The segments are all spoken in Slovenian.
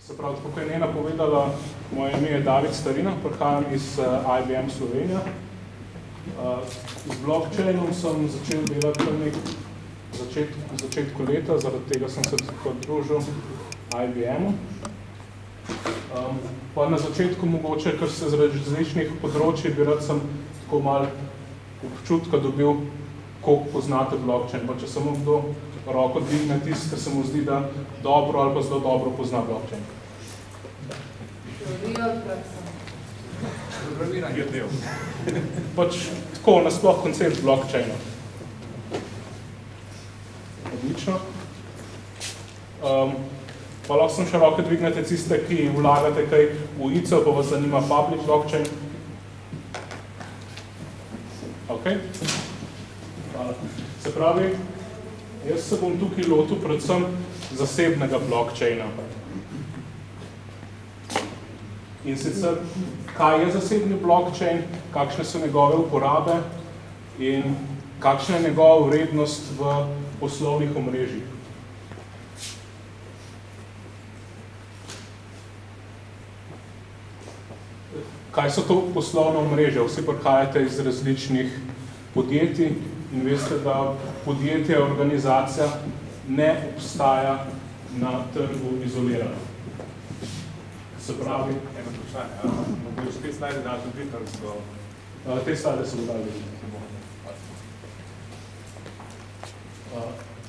Se pravi, tako je Nena povedala, moje ime je David Starina, prihajam iz IBM Slovenija. Z blockchainom sem začel delati v začetku leta, zaradi tega sem se tako družil IBM-u. Pa na začetku mogoče, ker se z različnih področij bi rad sem tako malo občutka dobil, koliko poznate blockchain. Pa če samo kdo roko dvigne tisto, ker se mu zdi, da dobro ali pa zelo dobro pozna blockchain. Programiranje del. Pač tako, nasploh koncept blockchaina. Odlično. Pa lahko sem še roke dvignete tiste, ki vlagate kaj v ICO, pa vas zanima public blockchain. Ok. Hvala. Se pravi, jaz se bom tukaj lotil predvsem zasebnega blockchaina. In sicer, kaj je zasebni blockchain, kakšne so njegove uporabe in kakšna je njegova vrednost v poslovnih omrežjih. Kaj so to poslovne omrežja? Vsi prihajate iz različnih podjetij in veste, da podjetje, organizacija ne obstaja na trgu izolirano. Se pravi, eno vprašanje, boš te slajde dati v Twitter? Te slajde se bo dali videti.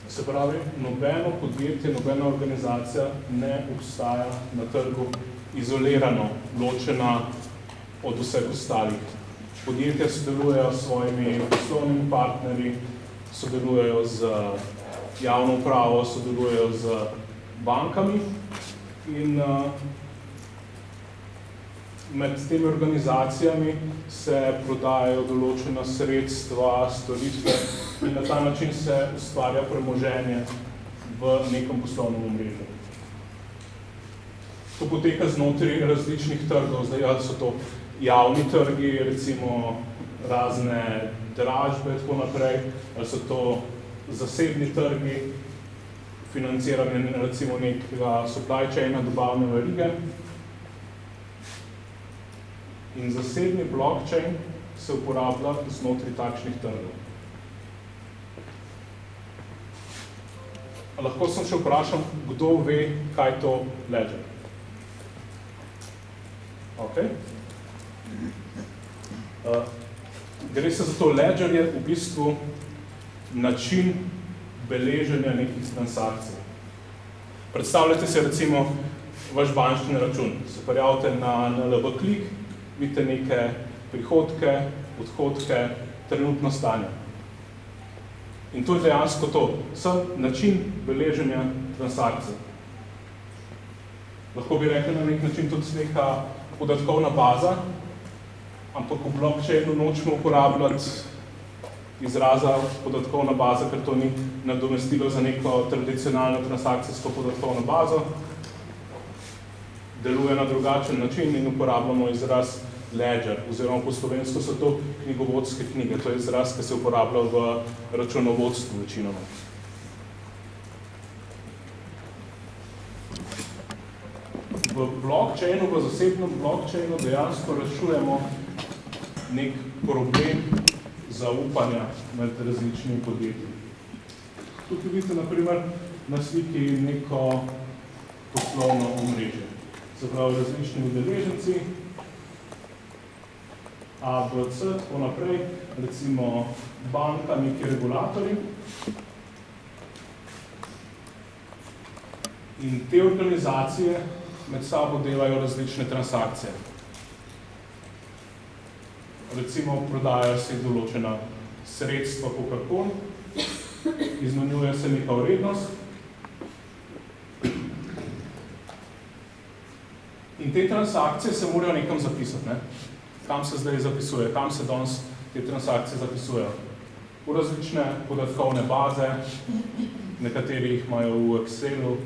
Se pravi, nobeno podjetje, nobena organizacija ne obstaja na trgu izolirano, ločena od vseh ostalih. Podjetja sodelujejo s svojimi poslovnimi partnerji, sodelujejo z javno upravo, sodelujejo z bankami in med temi organizacijami se prodajajo določena sredstva, storitve in na ta način se ustvarja premoženje v nekem poslovnem omrežju. To poteka znotraj različnih trgov, zdaj ali so to javni trgi, recimo razne dražbe, tako naprej, ali so to zasebni trgi, financiranje recimo nekega supply chaina, dobavne verige. In zasebni blockchain se uporablja znotraj takšnih trgov. Lahko sem še vprašam, kdo ve, kaj to ledger? Okay. Gre se za to, ledger je v bistvu način beleženja nekih transakcij. Predstavljate si recimo vaš bančni račun. Se prijavite na LB klik, vidite neke prihodke, odhodke, trenutno stanje. In to je dejansko to, sam način beleženja transakcij. Lahko bi rekli na nek način tudi neka podatkovna baza, ampak v blockchainu nočemo uporabljati izraza podatkovna baza, ker to ni nadomestilo za neko tradicionalno transakcijsko podatkovno bazo. Deluje na drugačen način in uporabljamo izraz ledger, oziroma po slovensko so to knjigovodske knjige. To je izraz, ki se uporablja v računovodstvu večinoma. V blockchainu, v zasebnem blockchainu dejansko rešujemo nek problem zaupanja med različnimi podjetji. Tukaj vidite, na primer, na sliki neko poslovno omrežje. Se pravi, različni udeleženci, A, B, C, tako naprej, recimo banka, neki regulatorji. In te organizacije med sabo delajo različne transakcije. Recimo, prodajajo se določena sredstva Coca-Cola, izmenjuje se neka vrednost. In te transakcije se morajo nekam zapisati, ne? Kam se zdaj zapisuje, kam se danes te transakcije zapisujejo? V različne podatkovne baze, nekateri jih imajo v Excelu,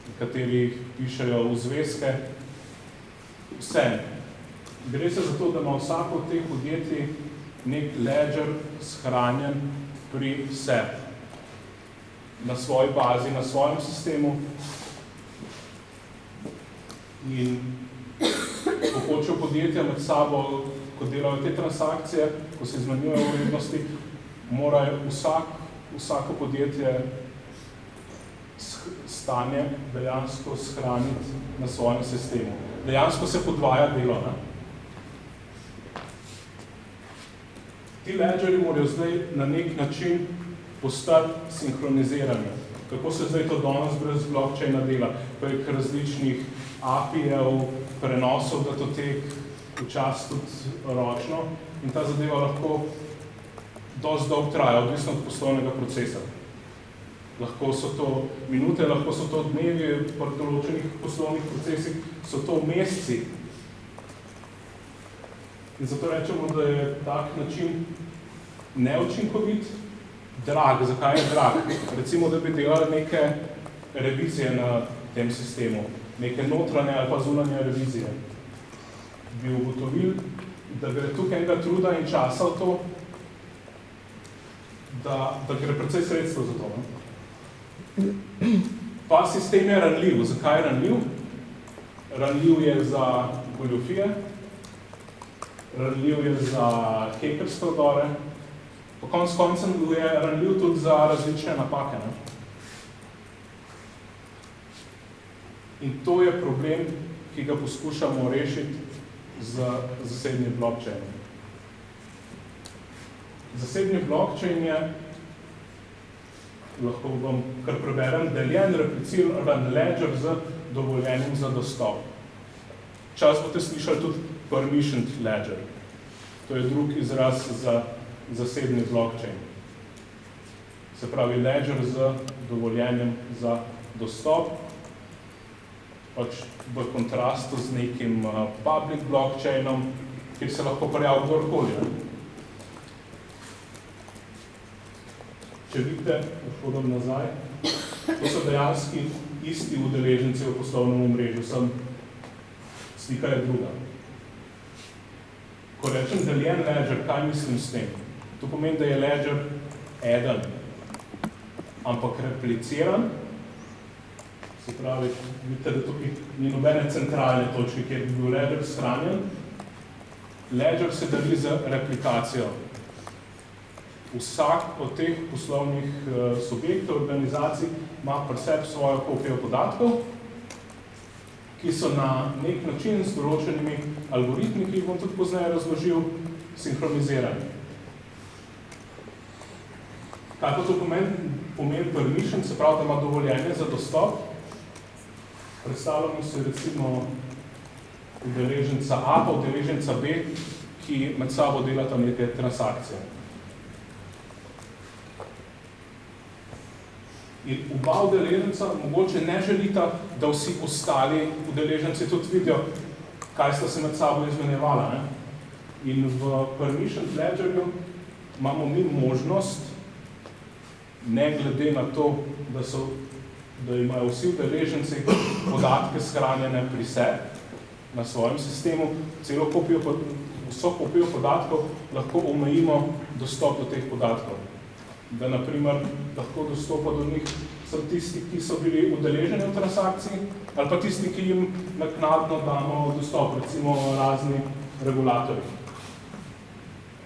nekateri jih pišejo v zvezke. Vse. Gre se za to, da ima vsako od teh podjetij nek ledger shranjen pri sebi. Na svoji bazi, na svojem sistemu. In ko hočejo podjetja med sabo, ko delajo te transakcije, ko se izmenjujejo vrednosti, morajo vsako podjetje stanje dejansko shraniti na svojem sistemu. Dejansko se podvaja delo. Ne? Ti ledgerji morajo zdaj na nek način postati sinhronizirani. Kako se zdaj to danes brez blockchaina dela? Prek različnih API-jev, prenosov datotek, včasih tudi ročno. In ta zadeva lahko dosti dolgo traja, odvisno od poslovnega procesa. Lahko so to minute, lahko so to dnevi, pri določenih poslovnih procesih so to meseci. In zato rečemo, da je tak način neučinkovit, drag. Zakaj je drag? Recimo, da bi delali neke revizije na tem sistemu, neke notranje ali pa zunanje revizije. Bi ugotovili, da gre tukaj enega truda in časa v to, da gre precej sredstev za to. Ne? Pa sistem je ranljiv. Zakaj je ranljiv? Ranljiv je za goljufije, ranljiv je za hekerske vdore, po koncu koncem je ranljiv tudi za različne napake. Ne? In to je problem, ki ga poskušamo rešiti z zasebnim blockchainom. Zasebni blockchain je, lahko vam kar preberem, deljen, repliciran ledger z dovoljenjem za dostop. Čas boste slišali tudi permissioned ledger. To je drug izraz za zasebni blockchain. Se pravi ledger z dovoljenjem za dostop, pač v kontrastu z nekim public blockchainom, kjer se lahko prijavi kdorkoli. Če vidite, odhodom nazaj, to so dejanski isti udeleženci v poslovnem omrežju, sem slika je druga. Ko rečem deljen ledger, kaj mislim s tem? To pomeni, da je ledger eden, ampak repliciran, se pravi, vidite, da tukaj ni nobene centralne točke, kjer bi bil ledger shranjen. Ledger se deli z replikacijo. Vsak od teh poslovnih subjektov, organizacij ima pri sebi svojo kopijo podatkov, ki so na nek način s določenimi algoritmi, ki jih bom tudi pozneje razložil, sinhronizirani. Kaj pa to pomeni permission, se pravi, da ima dovoljenje za dostop? Predstavljamo se recimo udeleženca A pa udeleženca B, ki med sabo delata neke transakcije. In oba udeleženca mogoče ne želita, da vsi ostali udeleženci tudi vidijo, kaj sta se med sabo izmenjevala. Ne? In v permissioned ledgerju imamo mi možnost, ne glede na to, da imajo vsi udeleženci podatke shranjene pri sebi, na svojem sistemu, vso kopijo podatkov lahko omejimo dostop do teh podatkov. Da, na primer, lahko dostopa do njih so tisti, ki so bili udeleženi v transakciji, ali pa tisti, ki jim naknadno damo dostop, recimo razni regulatorji.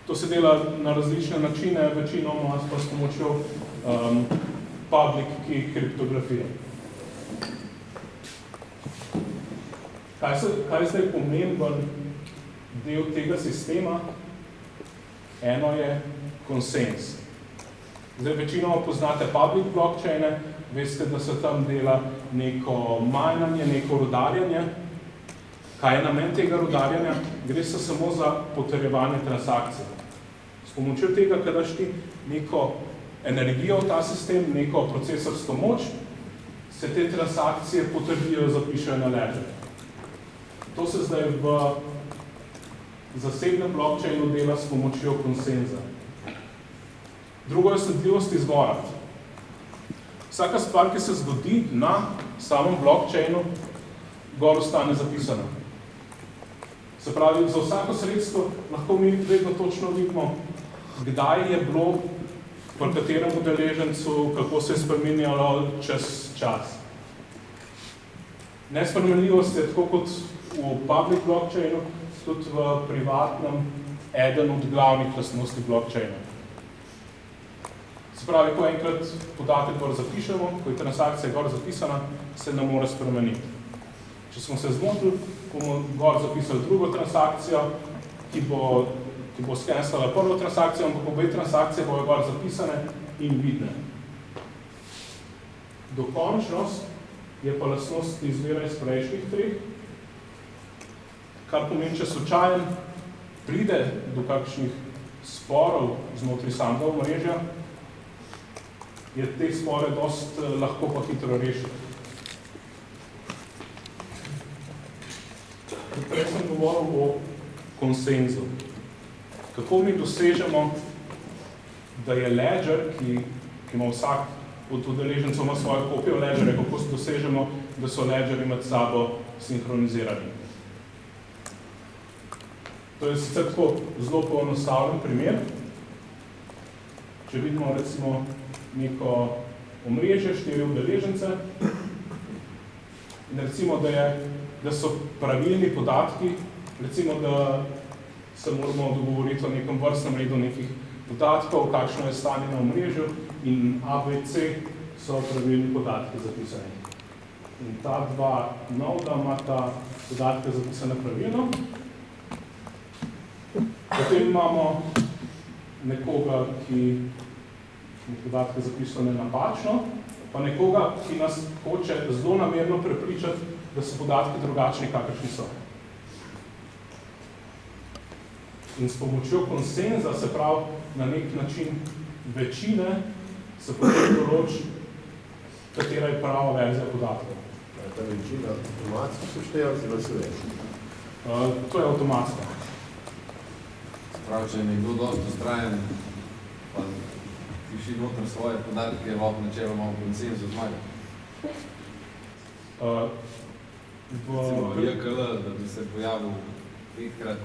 To se dela na različne načine, večinoma pa s pomočjo public key kriptografije. Kaj je zdaj pomemben del tega sistema? Eno je konsens. Zdaj, večinoma poznate public blockchaine, veste, da se tam dela neko majnanje, neko rudarjanje. Kaj je namen tega rudarjanja? Gre se samo za potrjevanje transakcij. S pomočjo tega, kad daš ti neko energijo v ta sistem, neko procesorsko moč, se te transakcije potrdijo, zapišejo na ledger. To se zdaj v zasebnem blockchainu dela s pomočjo konsenza. Drugo je sledljivost izvora. Vsaka stvar, ki se zgodi na samem blockchainu, gor ostane zapisana. Se pravi, za vsako sredstvo lahko mi vedno točno vidimo, kdaj je bilo, pri katerem udeležencu, kako se je spremenjalo čez čas. Nespremenljivost je tako kot v public blockchainu, tudi v privatnem eden od glavnih lastnosti blockchaina. Se pravi, ko enkrat podatek gor zapišemo, ko je transakcija gor zapisana, se ne more spremeniti. Če smo se zmotili, bomo gor zapisali drugo transakcijo, ki bo skenslala prvo transakcijo, ampak obe transakcije bojo gor zapisane in vidne. Dokončnost je pa lastnost, ki izvira iz prejšnjih treh, kar pomeni, če slučajen pride do kakšnih sporov znotraj samega omrežja, je te spore dost lahko pa hitro rešiti. Prej sem govoril o konsenzu. Kako mi dosežemo, da je ledger, ki ima vsak od udeležencev ima svojo kopijo ledgerja, kako dosežemo, da so ledgerji med sabo sinhronizirani. To je sicer tako zelo poenostavljen primer. Če vidimo recimo neko omrežje, 4 udeležence, in recimo, da so pravilni podatki, recimo, da se moramo dogovoriti o nekem vrstnem redu nekih podatkov, kakšno je stanje na omrežju in ABC so pravilni podatki zapisani. In ta dva noda ima ta podatke zapisane pravilno. Potem imamo nekoga, ki podatke zapisane napačno, pa nekoga, ki nas hoče zelo namerno prepričati, da so podatki drugačni, kakršni so. In s pomočjo konsenza, se pravi na nek način večine, se potem določi, katera je prava verzija podatkov. Ta večina avtomatsko se šteje ali se glasuje? To je avtomatsko. Pravi, če je nekdo dosti ustrajen, pa piši noter svoje podatke, je v načeloma v konsenzu zmaga. Recimo JKL, da bi se pojavil 5-krat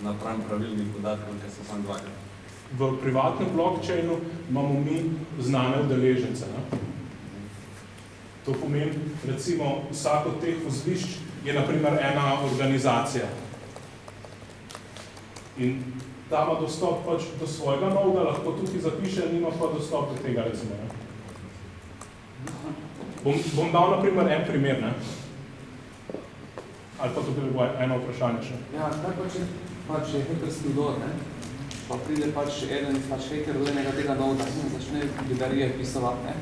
napram pravilnih podatkov, ker so samo 2-krat. V privatnem blockchainu imamo mi znane udeležence. To pomeni, recimo, vsak od teh vozlišč je na primer ena organizacija. In ta ima dostop pač do svojega noda, lahko tukaj zapiše, nima pa dostop do tega, recimo. Bom dal na primer en primer, ne? Ali pa to bi bilo eno vprašanje še? Ja, kaj pač je hekerski vdor, ne? Pa pride pač eden heker do enega tega noda in začne librarije pisovati, ne?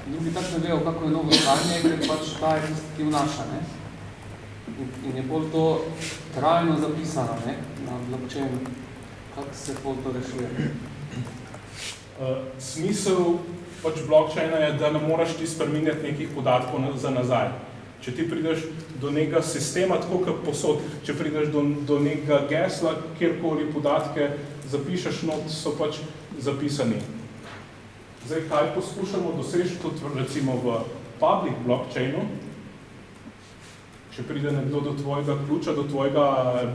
Drugi tak ne vejo, kako je novo stanje, ker pač ta je tisti, ki vnaša, ne? In je bolj to trajno zapisano, ne? Na blockchainu. Kako se bolj to rešuje? Smisel pač blockchaina je, da ne moraš ti spreminjati nekih podatkov za nazaj. Če ti prideš do nekega sistema, tako kot posod, če prideš do nekega gesla, kjerkoli podatke zapišeš not, so pač zapisani. Zdaj, kaj poskušamo doseči tudi recimo v public blockchainu, če pride nekdo do tvojega ključa, do tvojega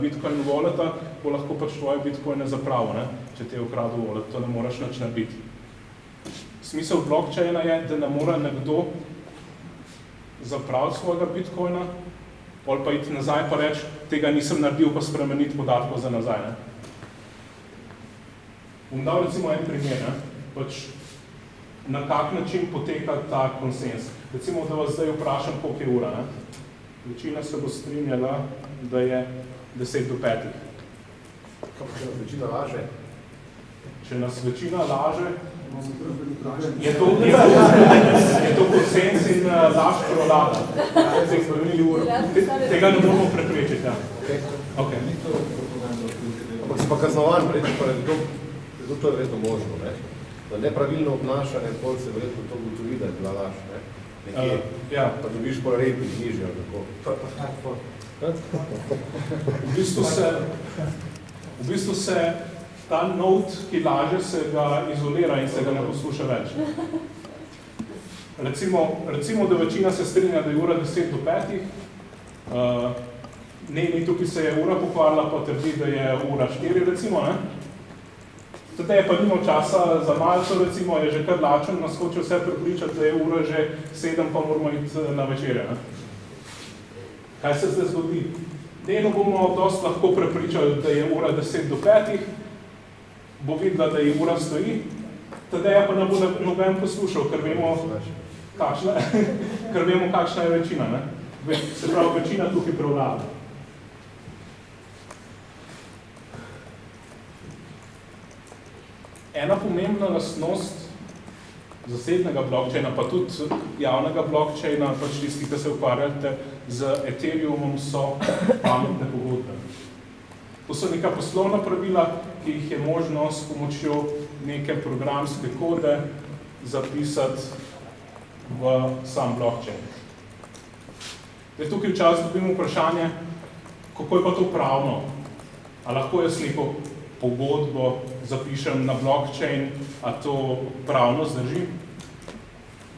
Bitcoin walleta, bo lahko pač tvoje Bitcoine zapravil, ne? Če ti je ukradel wallet, to ne moraš nič narediti. Smisel blockchaina je, da ne mora nekdo zapraviti svojega Bitcoina, pol pa iti nazaj pa reči, tega nisem naredil, pa spremeniti podatkov za nazaj, ne? Bom dal recimo en primer, ne? Pač na kak način poteka ta konsens. Recimo, da vas zdaj vprašam, koliko je ura, ne? Večina se bo strinjala, da je 10 do 5. Kako če nas večina laže? Če nas večina laže, je to konsens in laž prolada. Tega ne moramo preprečiti, ja. Okay. Ampak si pa kaznovan, to je verjetno možno, ne? Da nepravilno obnašanje, pol se verjetno to ugotovi, da je bila laž, ne? Nekje, ja. Pa dobiš po repi nižje, ali tako. V bistvu se ta node, ki laže, se ga izolira in se ga ne posluša več. Recimo, da večina se strinja, da je ura 10 do 5. Ni tukaj se je ura pokvarila, pa trdi, da je ura 4, recimo, ne? Tedaj je pa nimel časa za malco, recimo, je že kar lačen, nas hoče vse prepričati, da je ura že 7, pa moramo iti na večerjo, ne? Kaj se zdaj zgodi? Eno bomo dosti lahko prepričali, da je ura 10 do 5, bo videla, da je ura stoji, tadeja pa ne bo noben poslušal, ker vemo, kakšna je večina. Ne? Se pravi, večina tukaj prevlada. Ena pomembna lastnost zasebnega blockchaina, pa tudi javnega blockchaina, pač tisti, ki se ukvarjate z Ethereumom, so pametne pogodbe. To so neka poslovna pravila, ki jih je možno s pomočjo neke programske kode zapisati v sam blockchain. Tukaj včasih dobimo vprašanje, kako je pa to pravno? A lahko jaz neko pogodbo zapišem na blockchain, a to pravno zdrži?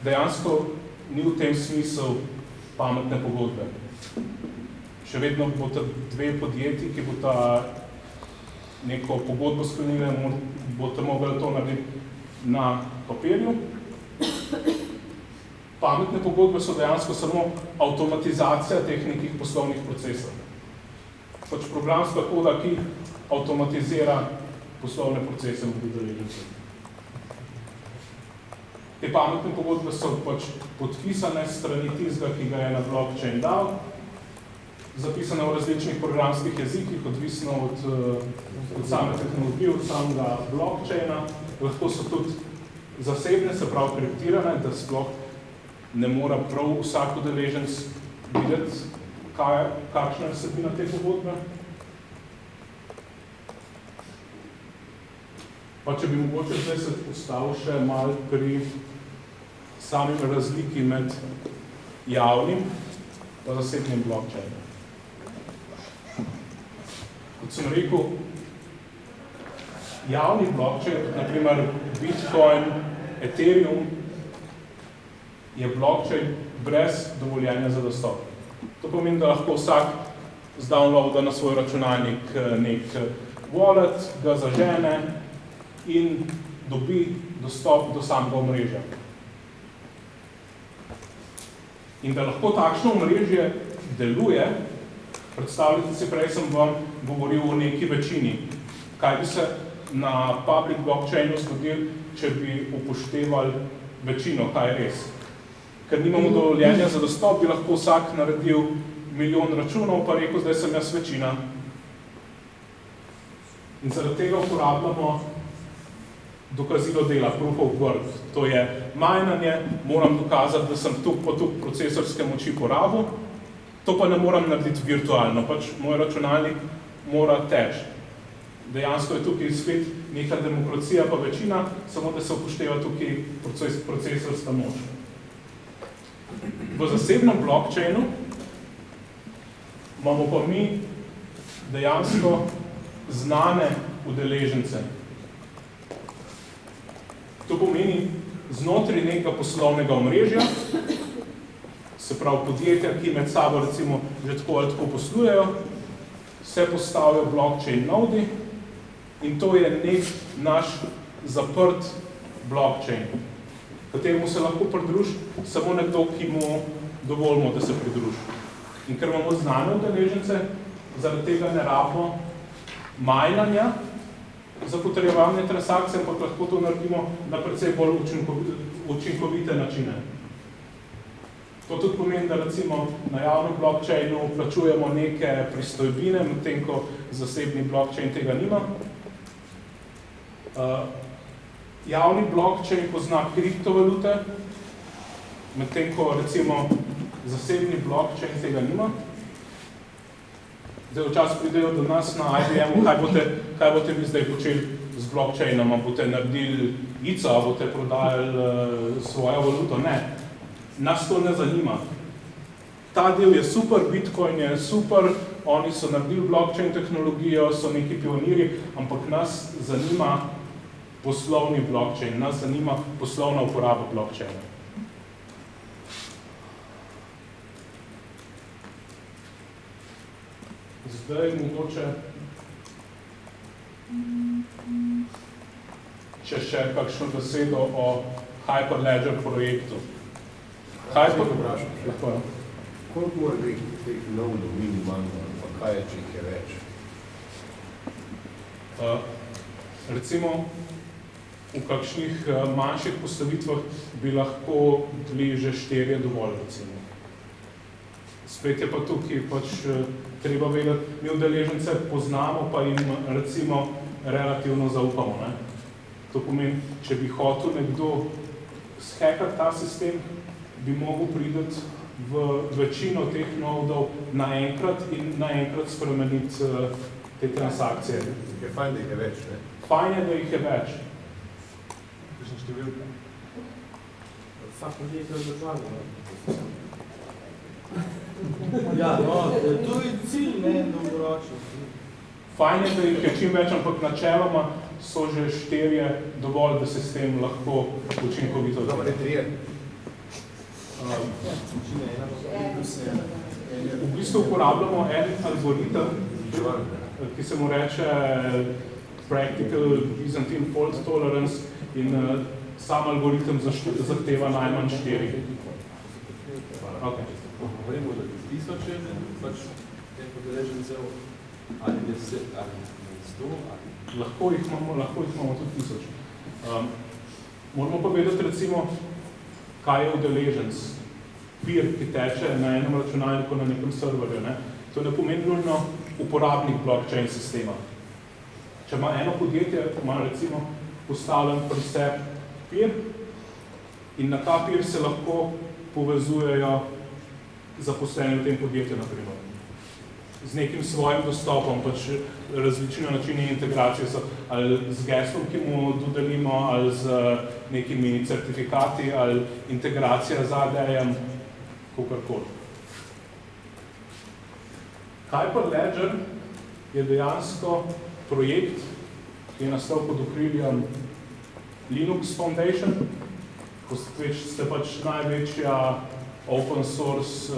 Dejansko ni v tem smislu pametne pogodbe. Še vedno boste dve podjetji, ki boste neko pogodbo sklenili, boste mogli to narediti na papirju. Pametne pogodbe so dejansko samo avtomatizacija teh nekih poslovnih procesov. Pač programska koda, ki avtomatizira poslovne procese v udeležencu. Te pametne pogodbe so pač podpisane strani tistega, ki ga je na blockchain dal, zapisane v različnih programskih jezikih, odvisno od same tehnologije, od samega blockchaina. Lahko so tudi zasebne, se pravi kriptirane, da sploh ne mora prav vsak udeleženec videti, kakšna je vsebina te pogodbe. Pa če bi mogoče zdaj se postavil še malo pri samim razliki med javnim pa zasebnim blockchainom. Kot sem rekel, javni blockchain, naprimer Bitcoin, Ethereum, je blockchain brez dovoljenja za dostop. To pomeni, da lahko vsak zdownloada na svoj računalnik nek wallet, ga zažene in dobi dostop do samega omrežja. In da lahko takšno omrežje deluje, predstavljate si, prej sem vam govoril o neki večini. Kaj bi se na public blockchainu zgodil, če bi upoštevali večino, kaj je res? Ker nimamo dovoljenja za dostop, bi lahko vsak naredil milijon računov, pa rekel, zdaj sem jaz večina. In zaradi tega uporabljamo dokazilo dela, proof of work. To je majnanje, moram dokazati, da sem tuk procesorske moči porabil, to pa ne moram narediti virtualno, pač moj računalnik mora teči. Dejansko je tukaj spet neka demokracija pa večina, samo da se upošteva tukaj procesorska moč. V zasebnem blockchainu imamo pa mi dejansko znane udeležence. To pomeni znotraj nekega poslovnega omrežja, se pravi podjetja, ki med sabo recimo že tako ali tako poslujejo, se postavijo blockchain nodi in to je nek naš zaprt blockchain, kateremu se lahko pridruži samo nekdo, ki mu dovolimo, da se pridruži. In ker imamo znane udeležence, zaradi tega ne rabimo majnanja za potrjevanje transakcij, ampak lahko to naredimo na precej bolj učinkovite načine. To tudi pomeni, da recimo na javnem blockchainu plačujemo neke pristojbine, medtem ko zasebni blockchain tega nima. Javni blockchain pozna kriptovalute, medtem ko recimo zasebni blockchain tega nima. Zdaj včasih pridejo do nas na IBM-u, kaj boste vi zdaj počeli z blockchainom, a boste naredili ICO, a boste prodajali svojo valuto? Ne. Nas to ne zanima. Ta del je super, Bitcoin je super, oni so naredili blockchain tehnologijo, so neki pionirji, ampak nas zanima poslovni blockchain, nas zanima poslovna uporaba blockchaina. Zdaj mogoče še kakšno besedo o Hyperledger projektu. Koliko mora biti teh nodov minimalno, pa kaj je, če jih je več? Recimo, v kakšnih manjših postavitvah bi lahko bili že 4 dovolj, recimo. Spet je pa tukaj pač treba vedeti, mi udeležence poznamo, pa jim recimo relativno zaupamo. Ne? To pomeni, če bi hotel nekdo shekati ta sistem, bi mogel priti v večino teh nodov naenkrat in naenkrat spremeniti te transakcije. Je fajn, da jih je več, ne? Fajn je, da jih je več. Kakšna številka? Vsak podjetje je državno. Ja, no, to je cilj, ne, dolgoročno. Fajn je, da jih je čim več, ampak načeloma so že 4 dovolj, da se s tem lahko učinkovito Dobro, ne 3. V bistvu uporabljamo en algoritem, ki se mu reče Practical Byzantine Fault Tolerance in sam algoritem zahteva najmanj 4. Okay. Govorimo, da 1000 pač teh udeležencev, ali 10, ali 100, ali... Lahko jih imamo tudi 1000. Moramo pa vedeti recimo, kaj je udeleženc. Peer, ki teče na enem računalniku na nekem serverju. Ne? To ne pomeni nujno uporabnik blockchain sistema. Če ima eno podjetje, ima recimo postavljen pristep peer in na ta peer se lahko povezujejo zaposleni v tem podjetju, naprimer. Z nekim svojim dostopom, pač različni načini integracije so ali z geslom, ki mu dodelimo, ali z nekimi certifikati, ali integracija z AD-jem, kakorkoli. Hyperledger je dejansko projekt, ki je nastal pod okriljem Linux Foundation, ko ste pač največja open source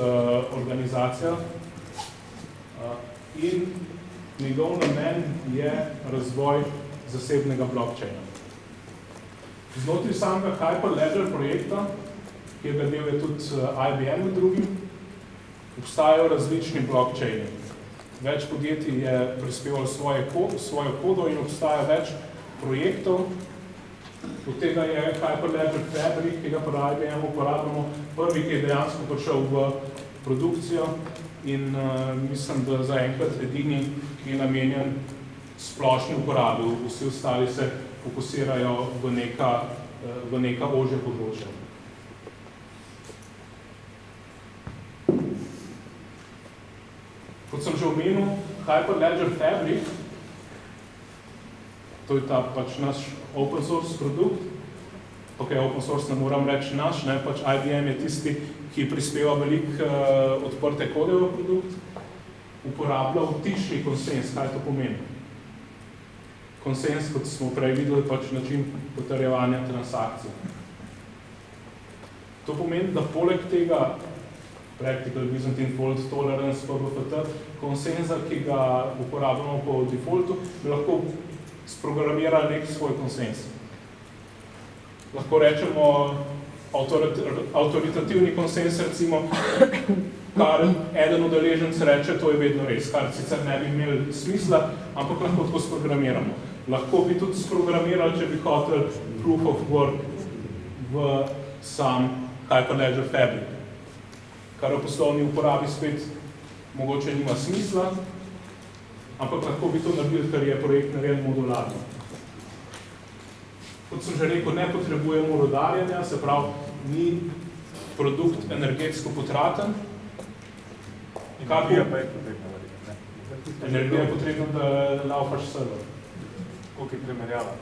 organizacija in njegov namen je razvoj zasebnega blockchaina. Znotraj samega Hyperledger projekta, ki je del je tudi IBM med drugim, obstajajo različni blockchaini. Več podjetij je prispevalo svojo kodo in obstaja več projektov. Od tega je Hyperledger Fabric, ki ga pri IBM uporabljamo, prvi, ki je dejansko prišel v produkcijo in mislim, da zaenkrat edini, ki je namenjen splošni uporabi. Vsi ostali se fokusirajo v neka ožja področja. Kot sem že omenil, Hyperledger Fabric, to je ta pač naš open source produkt. Ok, open source ne moram reči naš, ne, pač IBM je tisti, ki prispeva veliko odprte kode v produkt, uporablja vtični konsens. Kaj to pomeni? Konsens, kot smo prej videli, pač način potrjevanja transakcij. To pomeni, da poleg tega Practical Byzantine Fault Tolerance PBFT konsenza, ki ga uporabljamo po defaultu, bi lahko sprogramirali nek svoj konsens. Lahko rečemo avtoritativni konsens, recimo, kar eden udeleženec reče, to je vedno res, kar sicer ne bi imeli smisla, ampak lahko tako sprogramiramo. Lahko bi tudi sprogramirali, če bi hotel proof of work v sam Hyperledger Fabric, kar v poslovni uporabi spet mogoče nima smisla, ampak lahko bi to naredili, ker je projekt narejen modularno. Kot sem že rekel, ne potrebujemo rudarjenja, se pravi, ni produkt energetsko potraten. Energija pa je potrebna. Energija je potrebna, da laufaš server. Koliko je primerjava?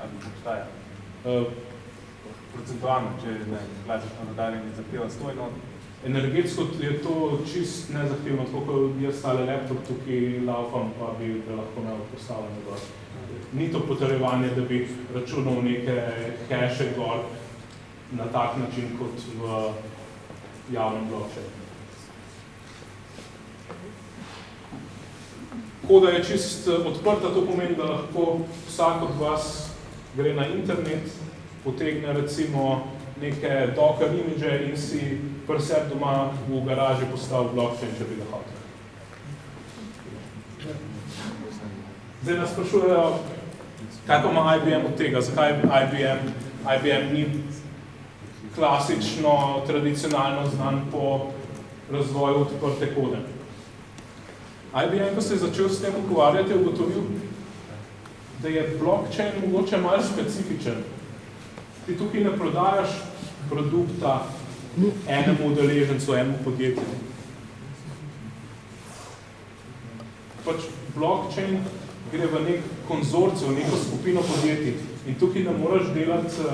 Ali obstaja? Procentualno, če je klasično rudarjenje zahteva 100 enot. Energetsko je to čist nezahtevno, tako kot jaz stale laptop tukaj laufam, pa bi ga lahko imel postavljeno gor. Ni to potrjevanje, da bi računal neke haše gor na tak način kot v javnem blockchainu. Koda je čist odprta, to pomeni, da lahko vsak od vas gre na internet, potegne recimo neke Docker imidže in si pri sebi doma v garaži postavil blockchain, če bi ga hotel. Zdaj nas sprašujejo, kaj pa ima IBM od tega, zakaj IBM ni klasično, tradicionalno znan po razvoju odprte kode. IBM, ko se je začel s tem ukvarjati, je ugotovil, da je blockchain mogoče malo specifičen. Ti tukaj ne prodajaš produkta enemu udeležencu, enemu podjetju. Pač blockchain gre v nek konzorcij, v neko skupino podjetij. In tukaj ne moraš delati,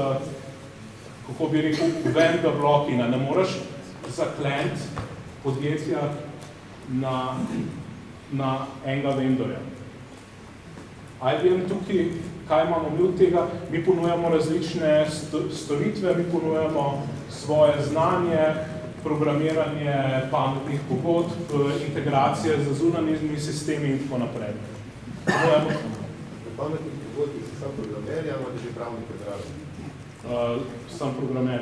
kako bi rekel, vendor blockinga, ne moraš zakleniti podjetja na enega vendorja. IBM tukaj, kaj imamo mi od tega? Mi ponujamo različne storitve, mi ponujamo svoje znanje, programiranje pametnih pogodb, integracije z zunanjimi sistemi in tako naprej. Pametnih pogodb si sam programer, ali že pravnike zraven? Sam programer,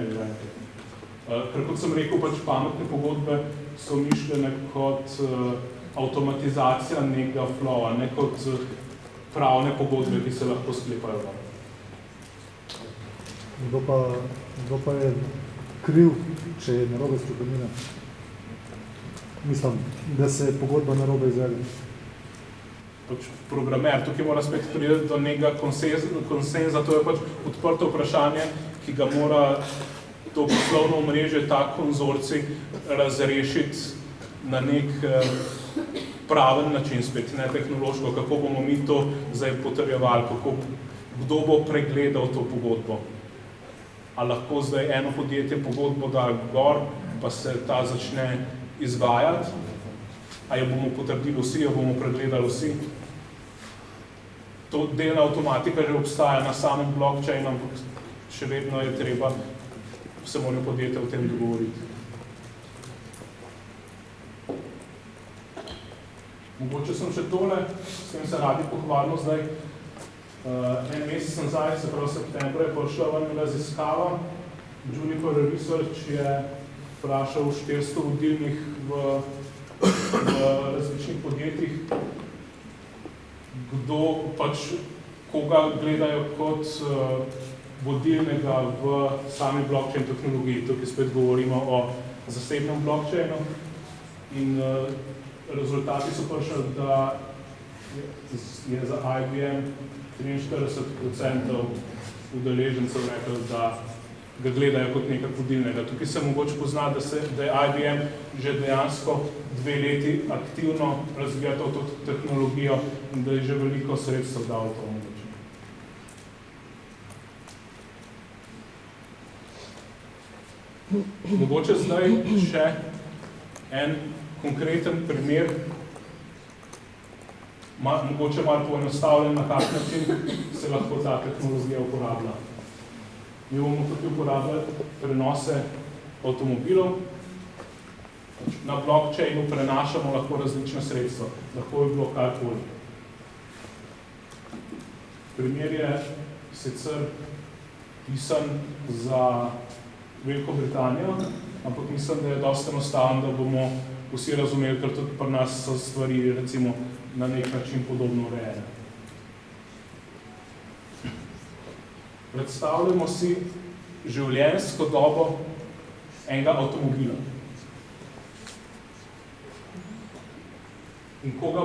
ker kot sem rekel, pač pametne pogodbe so mišljene kot avtomatizacija nekega flowa, ne kot pravne pogodbe, ki se lahko sklepajo. Kdo pa je kriv, če je narobe spremenjena? Mislim, da se je pogodba narobe izvedla. Pač programer, tukaj mora spet priti do nekega konsenza, to je pač odprto vprašanje, ki ga mora to poslovno omrežje, ta konzorcij razrešiti na nek praven način, spet ne tehnološko, kako bomo mi to zdaj potrjevali, kdo bo pregledal to pogodbo. A lahko zdaj eno podjetje pogodbo da gor, pa se ta začne izvajati, a jo bomo potrdili vsi, jo bomo pregledali vsi. To delna avtomatika že obstaja na samem blockchainu, ampak še vedno je treba, se morajo podjetja o tem dogovoriti. Mogoče sem še tole, s tem se radi pohvalimo zdaj. En mesec nazaj, se pravi septembra, je prišla ven raziskava. Juniper Research je vprašal 400 vodilnih v različnih podjetjih, kdo pač, koga gledajo kot vodilnega v sami blockchain tehnologiji. Tukaj spet govorimo o zasebnem blockchainu in rezultati so prišli, da je za IBM 43% udeležencev rekel, da ga gledajo kot nekaj vodilnega. Tukaj se mogoče pozna, da je IBM že dejansko 2 leti aktivno razvija to tehnologijo in da je že veliko sredstev dal to mogoče. Mogoče zdaj še en konkreten primer, mogoče malo poenostavljen, na kak način se lahko ta tehnologija uporablja. Mi bomo tudi uporabljali prenose avtomobilov. Na blockchainu prenašamo lahko različna sredstva, lahko je bilo karkoli. Primer je sicer pisan za Veliko Britanijo, ampak mislim, da je dosti enostavno, da bomo vsi razumeli, ker tudi pri nas so stvari recimo na nek način podobno urejene. Predstavljamo si življenjsko dobo enega avtomobila. In koga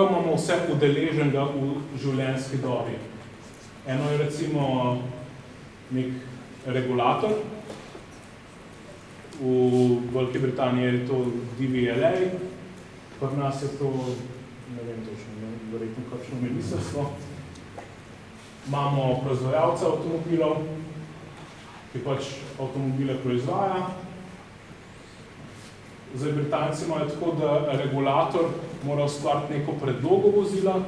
imamo vse udeleženega v življenjski dobi? Eno je recimo nek regulator, v Veliki Britaniji je to DVLA, pri nas je to, ne vem točno, verjetno kakšno ministrstvo. Imamo proizvajalca avtomobilov, ki pač avtomobile proizvaja. Zdaj, Britanci imajo tako, da regulator mora ustvariti neko predlogo vozila,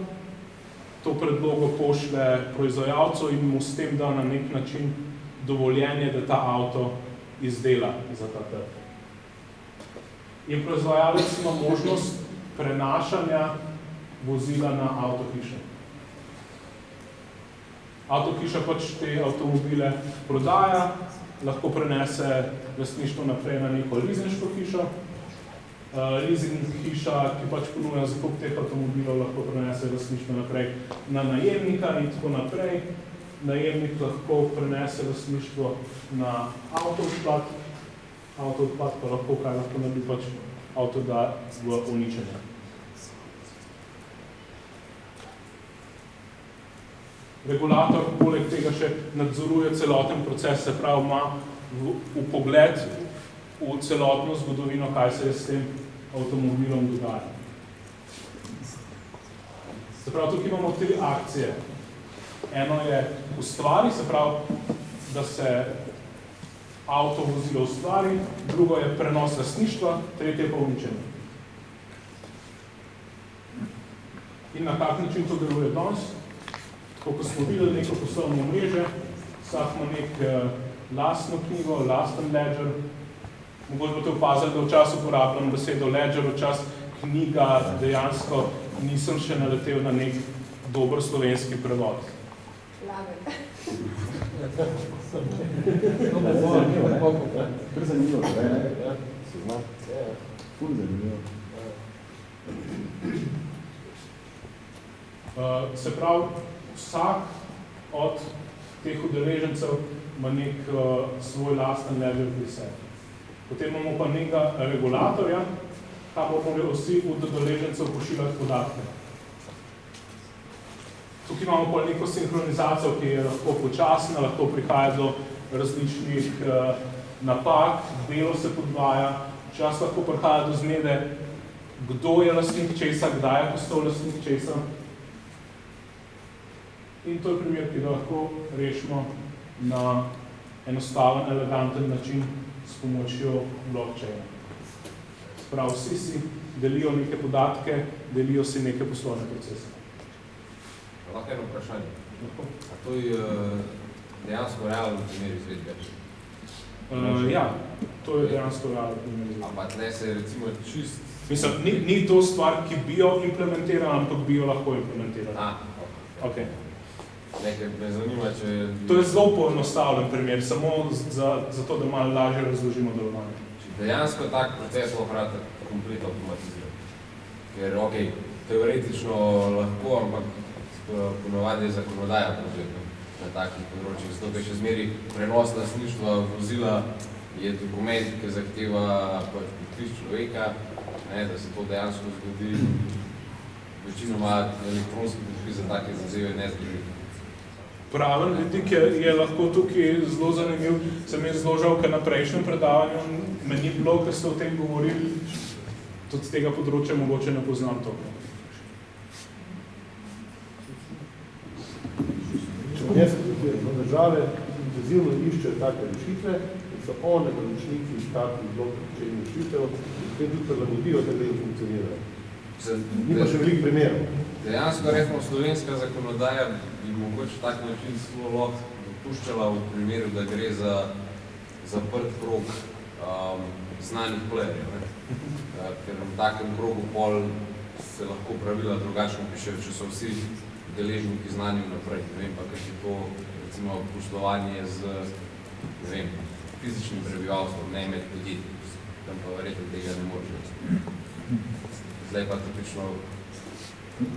to predlogo pošlje proizvajalcu in mu s tem da na nek način dovoljenje, da ta avto izdela za ta trg. In proizvajalec ima možnost prenašanja vozila na avtohišo. Avtohiša pač te avtomobile prodaja lahko prenese lastništvo naprej na neko leasinško hišo. Leasing hiša, ki pač ponuja zakup teh avtomobilov, lahko prenese lastništvo naprej na najemnika in tako naprej. Najemnik lahko prenese lastništvo na avtoodpad, avtoodpad pa lahko, kaj lahko naredi, pač avto da v uničenje. Regulator poleg tega še nadzoruje celoten proces, se pravi, ima v pogled v celotno zgodovino, kaj se je s tem avtomobilom dogaja. Se pravi, tukaj imamo 3 akcije. Eno je ustvari, se pravi, da se avto vozilo ustvari, drugo je prenos lastništva, tretje pa uničenje. In na kak način to deluje danes? Tako, ko smo videli neko poslovno mreže, vsak ima nek lastno knjigo, lasten ledger. Mogoče boste opazili, da včasih uporabljam besedo ledger, včasih knjiga, dejansko nisem še naletel na nek dober slovenski prevod. Se pravi, vsak od teh udeležencev ima nek svoj lasten ledger pri sebi. Potem imamo pa nekega regulatorja, ta bo morali vsi od udeležencev pošiljati podatke. Tukaj imamo pa neko sinhronizacijo, ki je lahko počasna, lahko prihaja do različnih napak, delo se podvaja, včasih lahko prihaja do zmede, kdo je lastnik česa, kdaj je postal lastnik česa. In to je primer, ki ga lahko rešimo na enostaven, eleganten način s pomočjo blockchaina. Sprav, vsi si delijo neke podatke, delijo si neke poslovne procese. Lahko eno vprašanje. A to je dejansko realno primer izvedbe? Ja, to je dejansko realno primer izvedbe. A pa tle se recimo čist... Mislim, ni to stvar, ki bi jo implementirala, ampak bi jo lahko implementirala. Okay. Nekaj me zanima, če... To je zelo poenostavljen primer, samo zato, da malo lažje razložimo delovanje. Dejansko tak proces lahko kompletno automatizirati. Ker, okej, teoretično lahko, ampak ponovadi je zakonodaja problem na takih področjih. Zato, ker še zmeri prenos lastništva vozila je dokument, ki zahteva podpis človeka, da se to dejansko zgodi. Večinoma elektronski podpis za take zadeve ne združi. Praven vidik je lahko tukaj zelo zanimiv. Sem je zelo žal, ker na prejšnjem predavanju me ni bilo, ker ste o tem govorili, tudi z tega področja mogoče ne poznam to. Države intenzivno iščejo take rešitve, in so one naročniki takih blockchain rešitev, in potem tudi prilagodijo, da vedno funkcionirajo. Ni pa še veliko primerov. Dejansko recimo slovenska zakonodaja bi mogoče tak način zelo lahko dopuščala v primeru, da gre za zaprt krog znanih playerjev. Ker v takem krogu pol se lahko pravila drugačno pišejo, če so vsi deležniki znani naprej. Ne vem pa, kaj je to recimo poslovanje z fizičnim prebivalstvom, ne med podjetji. Tam pa verjetno tega ne može. Zdaj pa tipično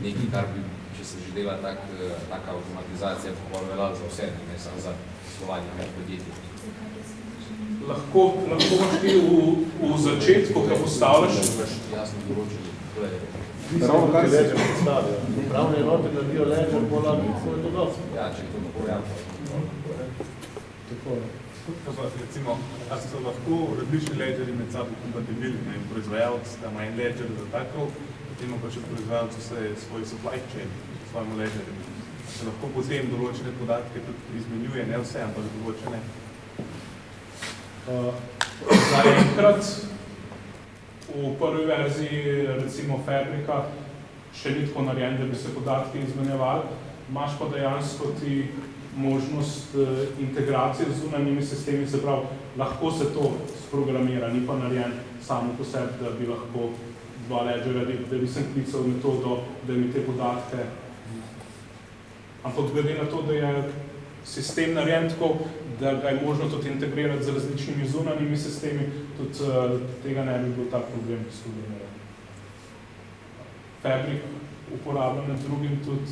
nekaj, kar bi, če se že dela taka avtomatizacija, poveljala za vse, ne samo za poslovanje med podjetji. Lahko imaš ti v začetku, ko postavljaš? Jasno določili playerje. Ravno kar ledger predstavijo. Pravne enote naredijo ledger, pola ko je to dosti. Ja, če je to tako javno. Tako je. Recimo, a so lahko različni ledgerji med sabo kompatibilni, proizvajalec, da ima en ledger za tak krog, potem pa še proizvajalec vse svoj supply chain, svojemu ledgerju. Se lahko potem določene podatke tudi izmenjuje, ne vse, ampak določene. Zaenkrat v prvi verziji, recimo Fabrika, še ni tako narejen, da bi se podatki izmenjevali. Imaš pa dejansko ti možnost integracije z zunanjimi sistemi, se pravi, lahko se to sprogramira, ni pa narejen samo po sebi, da bi lahko dva ledgerja, da bi sem klical metodo, da mi te podatke. Ampak glede na to, da je sistem narejen tako, da ga je možno tudi integrirati z različnimi zunanjimi sistemi, tudi tega ne bi bil tak problem skoordinirati. Fabric uporablja med drugim tudi,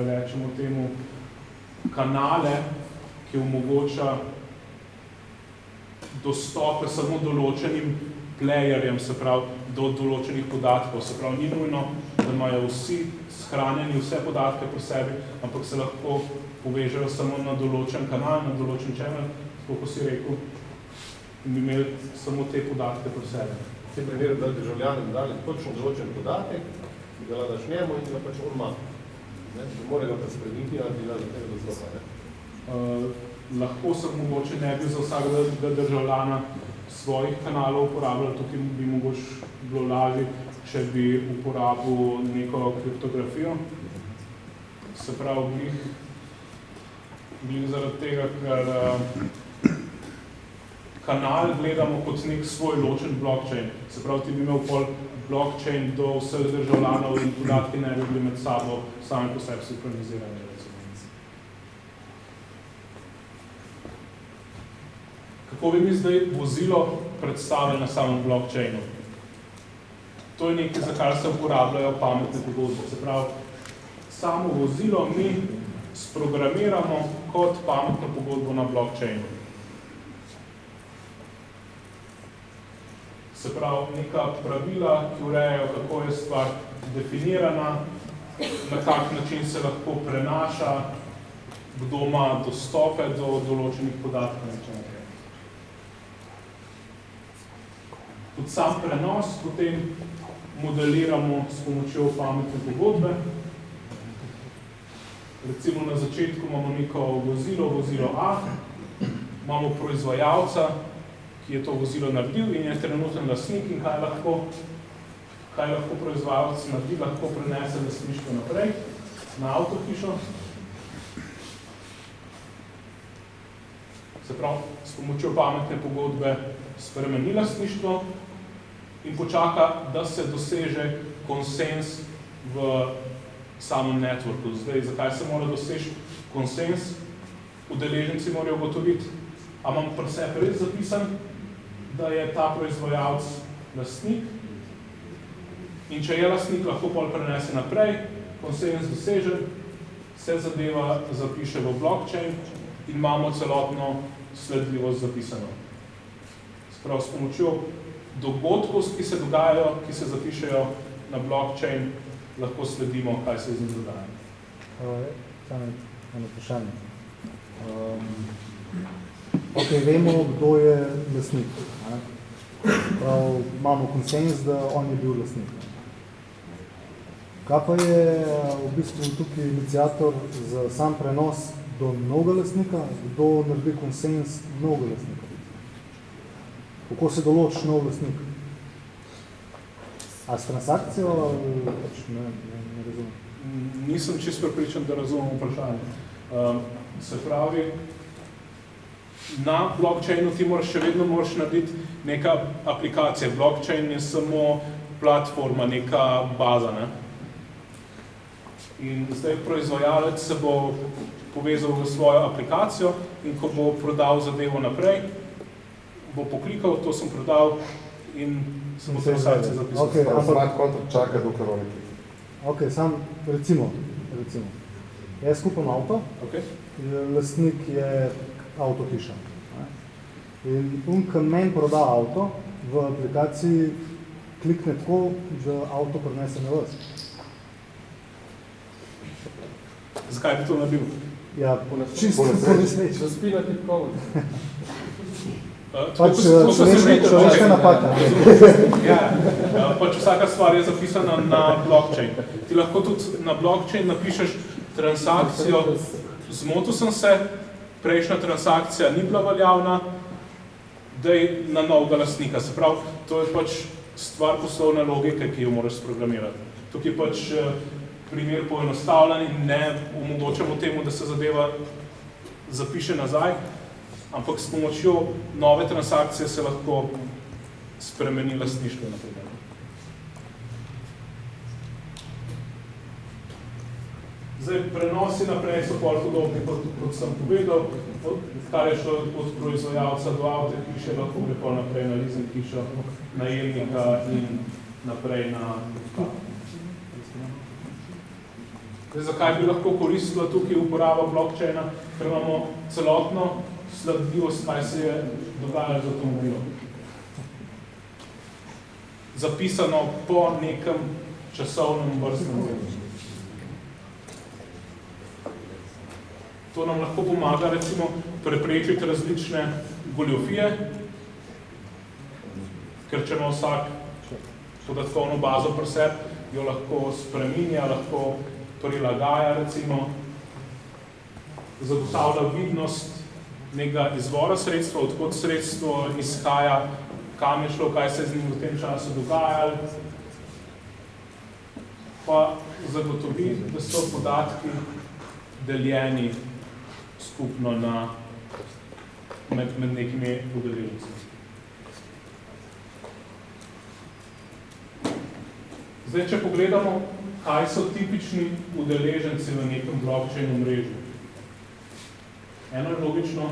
rečemo temu, kanale, ki omogoča dostope samo določenim playerjem, se pravi, do določenih podatkov. Se pravi, ni nujno, da imajo vsi shranjeni vse podatke pri sebi, ampak se lahko povežejo samo na določen kanal, na določen channel, tako ko si rekel, in bi imeli samo te podatke pri sebi. V tem primeru, da državljanom dali točno določen podatek, ki ga daš njemu in ga pač on ima. Ne more ga pa spremeniti ali da tega dostopa. Lahko se mogoče ne bi za vsakega državljana svojih kanalov uporabljali, tukaj bi mogoče bilo lažje, če bi uporabil neko kriptografijo. Se pravi, glih zaradi tega, ker kanal gledamo kot nek svoj ločen blockchain. Se pravi, ti bi imel pol blockchain do vseh državljanov in podatki ne bi bili med sabo sami po sebi sinhronizirani. Kako bi mi zdaj vozilo predstavili na samem blockchainu? To je nekaj, za kar se uporabljajo pametne pogodbe. Se pravi, samo vozilo mi sprogramiramo kot pametno pogodbo na blockchainu. Se pravi, neka pravila, ki urejajo, kako je stvar definirana, na kak način se lahko prenaša, kdo ima dostope do določenih podatkov. Tudi sam prenos potem modeliramo s pomočjo pametne pogodbe. Recimo na začetku imamo neko vozilo A, imamo proizvajalca, ki je to vozilo naredil in je trenuten lastnik in kaj lahko proizvajalec naredi, lahko prenese lastništvo naprej na avtohišo. Se pravi, s pomočjo pametne pogodbe spremeni lastništvo in počaka, da se doseže konsens v samem networku. Zdaj, zakaj se mora doseči konsens? Udeleženci morajo ugotoviti, a imam pri sebi res zapisan, da je ta proizvajalec lastnik in če je lastnik, lahko pol prenese naprej, konsens dosežen, se zadeva zapiše v blockchain in imamo celotno sledljivost zapisano. Sprav, s pomočjo dogodkov, ki se dogajajo, ki se zapišejo na blockchain, lahko sledimo, kaj se z njim dogaja. Samo eno vprašanje. Ok, vemo, kdo je lastnik. Prav, imamo konsens, da on je bil lastnik. Kaj pa je v bistvu tukaj iniciator za sam prenos do novega lastnika, kdo naredi konsens novega lastnika? Kako se določi nov lastnik? A s transakcijo ali pač ne razumem? Nisem čisto prepričan, da razumem vprašanje. Se pravi, na blockchainu ti še vedno moraš narediti neka aplikacija. Blockchain je samo platforma, neka baza. Ne? In zdaj proizvajalec se bo povezal v svojo aplikacijo in ko bo prodal zadevo naprej, bo poklikal, to sem prodal in se bo transakcija zapisal. Okay, smart contract čaka, dokler oni klikne. Ok, sam recimo, jaz kupam avto, okay. Lastnik je avtohiša. In ki meni proda avto, v aplikaciji klikne tako, da avto prenese na vas. Zakaj bi to naredil? Ja, čisto po nesreči. Da spi na tipkovod. Pač človeška napaka. Pač vsaka stvar je zapisana na blockchain. Ti lahko tudi na blockchain napišeš transakcijo, zmotil sem se, prejšnja transakcija ni bila veljavna, daj na novega lastnika. Se pravi, to je pač stvar poslovne logike, ki jo moraš sprogramirati. Tukaj je pač primer poenostavljen in ne omogočamo temu, da se zadeva zapiše nazaj, ampak s pomočjo nove transakcije se lahko spremeni lastništvo naprej. Zdaj, prenosi naprej so pol podobni, kot sem povedal, kar je šlo od proizvajalca do avte hiše, lahko gre pol naprej na leasing hišo, najemnika in naprej na odkaz. Zakaj bi lahko koristila tukaj uporaba blockchaina? Ker imamo celotno sledljivost, kaj se je dogajalo z avtomobilom. Zapisano po nekem časovnem vrstnem delu. To nam lahko pomaga, recimo, preprečiti različne goljofije, ker če ima vsak podatkovno bazo pri sebi, jo lahko spreminja, lahko prilagaja, recimo, zagotavlja vidnost nekega izvora sredstva, odkot sredstvo izhaja, kam je šlo, kaj se je z njim v tem času dogajalo, pa zagotovi, da so podatki deljeni skupno med nekimi udeleženci. Zdaj, če pogledamo, kaj so tipični udeleženci v nekem blockchain mrežju. Eno je logično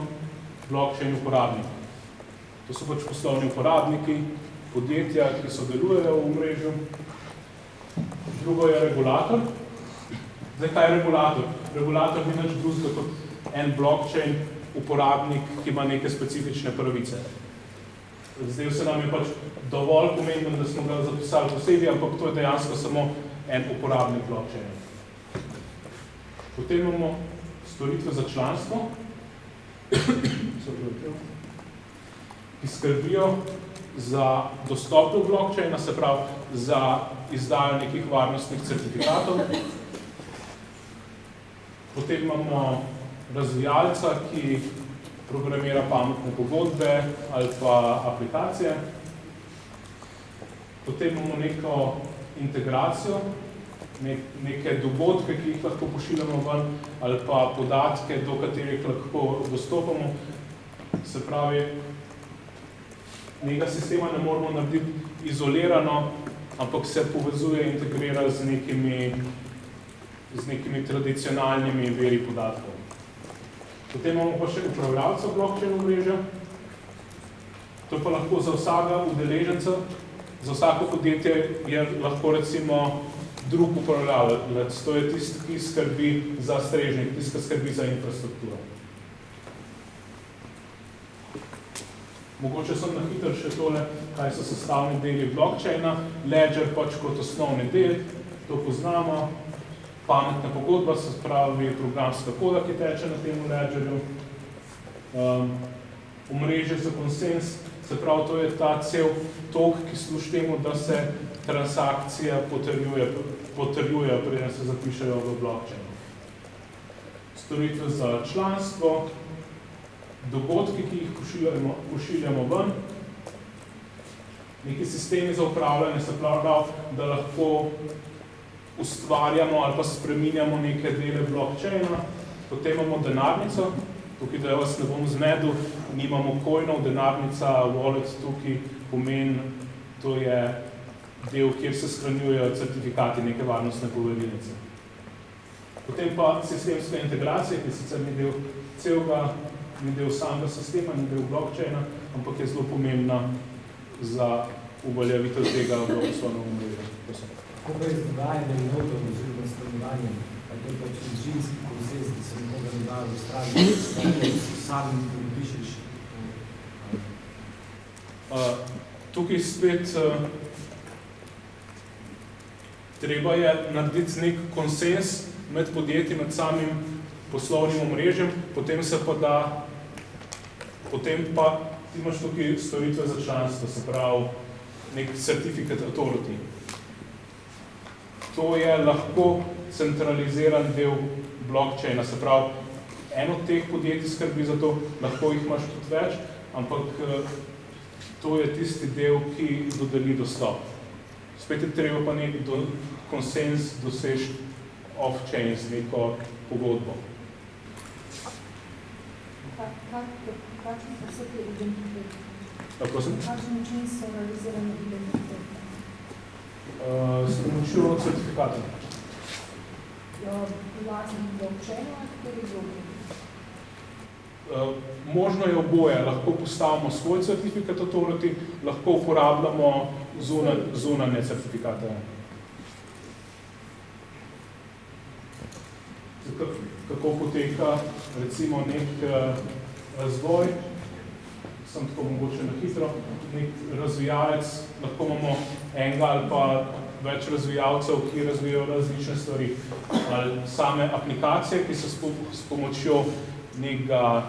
blockchain uporabniki. To so pač poslovni uporabniki, podjetja, ki sodelujejo v mrežju. Drugo je regulator. Zdaj, kaj je regulator? Regulator ni nič drugega kot en blockchain uporabnik, ki ima neke specifične pravice. Zdaj se nam je pač dovolj pomembno, da smo ga zapisali posebej, ampak to je dejansko samo en uporabnik blockchaina. Potem imamo storitve za članstvo, ki skrbijo za dostop do blockchaina, se pravi za izdajo nekih varnostnih certifikatov. Potem imamo razvijalca, ki programira pametne pogodbe ali pa aplikacije. Potem imamo neko integracijo, neke dogodke, ki jih lahko pošiljamo ven, ali pa podatke, do katerih lahko dostopamo. Se pravi, nekega sistema ne moramo narediti izolirano, ampak se povezuje in integrira z nekimi tradicionalnimi veri podatkov. Potem imamo pa še upravljalca blockchain mreža. To pa lahko za vsakega udeleženca, za vsako podjetje je lahko recimo drug upravljalec. To je tisti, ki skrbi za strežnik, tisti, ki skrbi za infrastrukturo. Mogoče sem na hitro še tole, kaj so sestavni deli blockchaina. Ledger pač kot osnovni del, to poznamo. Pametna pogodba, se pravi programska koda, ki teče na tem ledgerju. Omrežje za konsens, se pravi, to je ta cel tok, ki služi temu, da se transakcija potrjuje, preden se zapišejo v blockchainu. Storitve za članstvo, dogodki, ki jih pošiljamo ven, neki sistemi za upravljanje, se pravi, da lahko ustvarjamo ali pa spreminjamo neke dele blockchaina. Potem imamo denarnico, tukaj, da vas ne bom zmedel, nimamo coinov, denarnica, wallet tukaj pomeni, to je del, kjer se shranjujejo certifikati neke varnostne poveljnice. Potem pa sistemska integracija, ki sicer ni del celega, ni del samega sistema, ni del blockchaina, ampak je zelo pomembna za uveljavitev tega v poslovnem omrežju. Kako pa je izdogajanje Noordung oziroma stanovanjem, ali to je pač inžinski konsens, da se nekoga ne da v Starina, sami dobiš Tukaj spet treba je narediti nek konsens med podjetji, med samim poslovnim omrežjem, potem pa imaš tukaj storitve za članstvo, se pravi nek certificate authority. To je lahko centraliziran del blockchaina, se pravi, eno od teh podjetij skrbi za to, lahko jih imaš tudi več, ampak to je tisti del, ki dodeli dostop. Spet je treba pa nek konsens doseči off-chain z neko pogodbo. Kakšni pa so te identitete? Prosim? Kakšni način so realizirane identitete? S pomočjo certifikata. lastnih blockchainov, kateri drugi? Možno je oboje, lahko postavimo svoj certifikat authority, lahko uporabljamo zunanje certifikate. Kako poteka recimo nek razvoj, sem tako mogoče na hitro, nek razvijalec, lahko imamo enega ali pa več razvijalcev, ki razvijajo različne stvari, ali same aplikacije, ki se s pomočjo nekega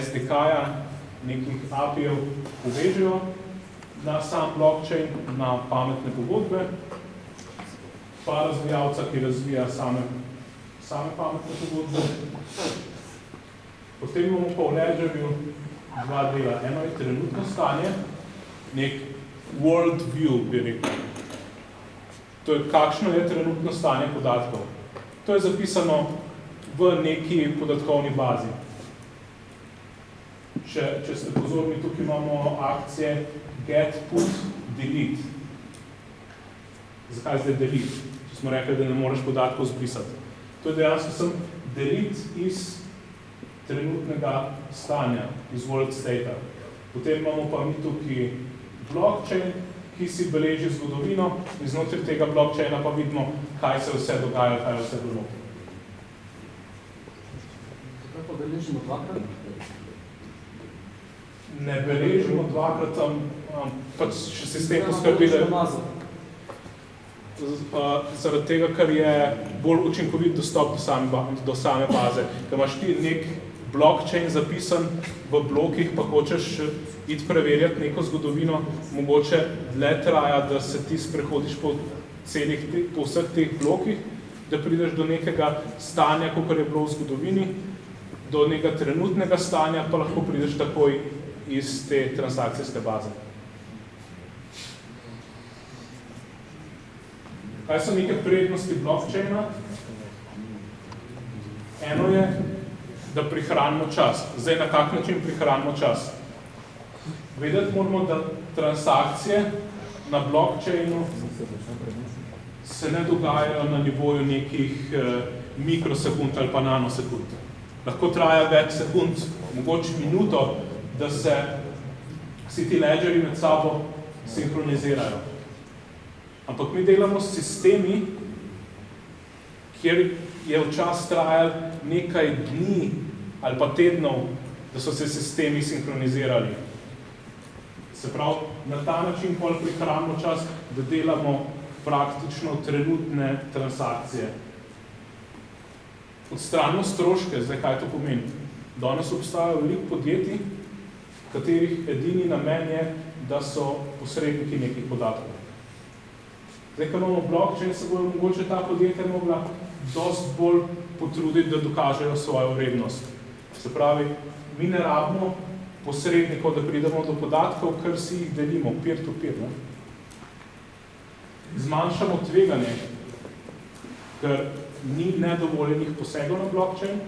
SDK-ja, nekih API-jev povežejo na sam blockchain, na pametne pogodbe, pa razvijalca, ki razvija same pametne pogodbe. Potem imamo pa v Ledgerju dva dela. Eno je trenutno stanje, nek world view, bi rekel. To je, kakšno je trenutno stanje podatkov. To je zapisano v neki podatkovni bazi. Če ste pozorni, tukaj imamo akcije get, put, delete. Zakaj zdaj delete? Če smo rekli, da ne moreš podatkov zbrisati. To je dejansko sem delete iz trenutnega stanja, iz world state-a. Potem imamo pa mi tukaj blockchain, ki si beleži zgodovino in znotraj tega blockchaina pa vidimo, kaj se vse dogaja, kaj vse bilo. Kaj pa beležimo dvakrat? Ne beležimo dvakrat, pač še sistem poskrbi, zaradi tega, ker je bolj učinkovit dostop do same baze. Ker imaš ti nek blockchain zapisan v blokih, pa hočeš iti preverjati neko zgodovino, mogoče dlje traja, da se ti sprehodiš po vseh teh blokih, da prideš do nekega stanja, kakor je bilo v zgodovini, do nekega trenutnega stanja, pa lahko prideš takoj iz te transakcijske baze. Kaj so neke prednosti blockchaina? Eno je, da prihranimo čas. Zdaj, na kak način prihranimo čas? Vedeti moramo, da transakcije na blockchainu se ne dogajajo na nivoju nekih mikrosekund ali pa nanosekund. Lahko traja več sekund, mogoče minuto, da se vsi ti ledgerji med sabo sinhronizirajo. Ampak mi delamo s sistemi, kjer je včasih trajal nekaj dni ali pa tednov, da so se sistemi sinhronizirali. Se pravi, na ta način pol prihranimo čas, da delamo praktično trenutne transakcije. Odstranimo stroške, zdaj kaj to pomeni? Danes obstajajo veliko podjetij, katerih edini namen je, da so posredniki nekih podatkov. Zdaj, ko imamo blockchain, se bojo mogoče ta podjetja mogla dosti bolj potruditi, da dokažejo svojo vrednost. Se pravi, mi ne rabimo posrednikov, da pridemo do podatkov, ker si jih delimo peer-to-peer. Zmanjšamo tveganje, ker ni nedovoljenih posegov na blockchain,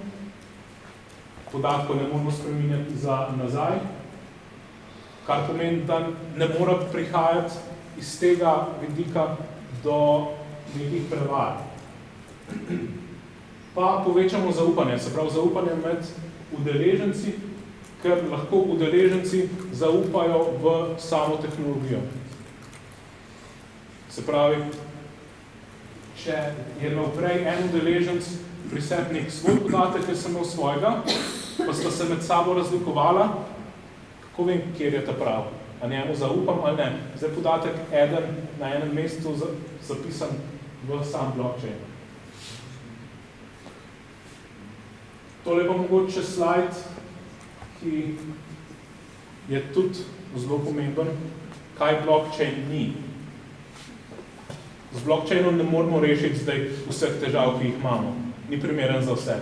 podatkov ne moramo spreminjati za nazaj, kar pomeni, da ne mora prihajati iz tega vidika do nekih prevar. Pa povečamo zaupanje, se pravi zaupanje med udeleženci, ker lahko udeleženci zaupajo v samo tehnologijo. Se pravi, če je imel prej en udeleženc pri sebi nek svoj podatek, ker sem imel svojega, pa sta se med sabo razlikovala, kako vem, kjer je ta prav? A njemu zaupam ali ne? Zdaj podatek eden na enem mestu zapisan v sam blockchain. Tole pa mogoče slajd, ki je tudi zelo pomemben, kaj blockchain ni. Z blockchainom ne moramo rešiti zdaj vseh težav, ki jih imamo. Ni primeren za vse.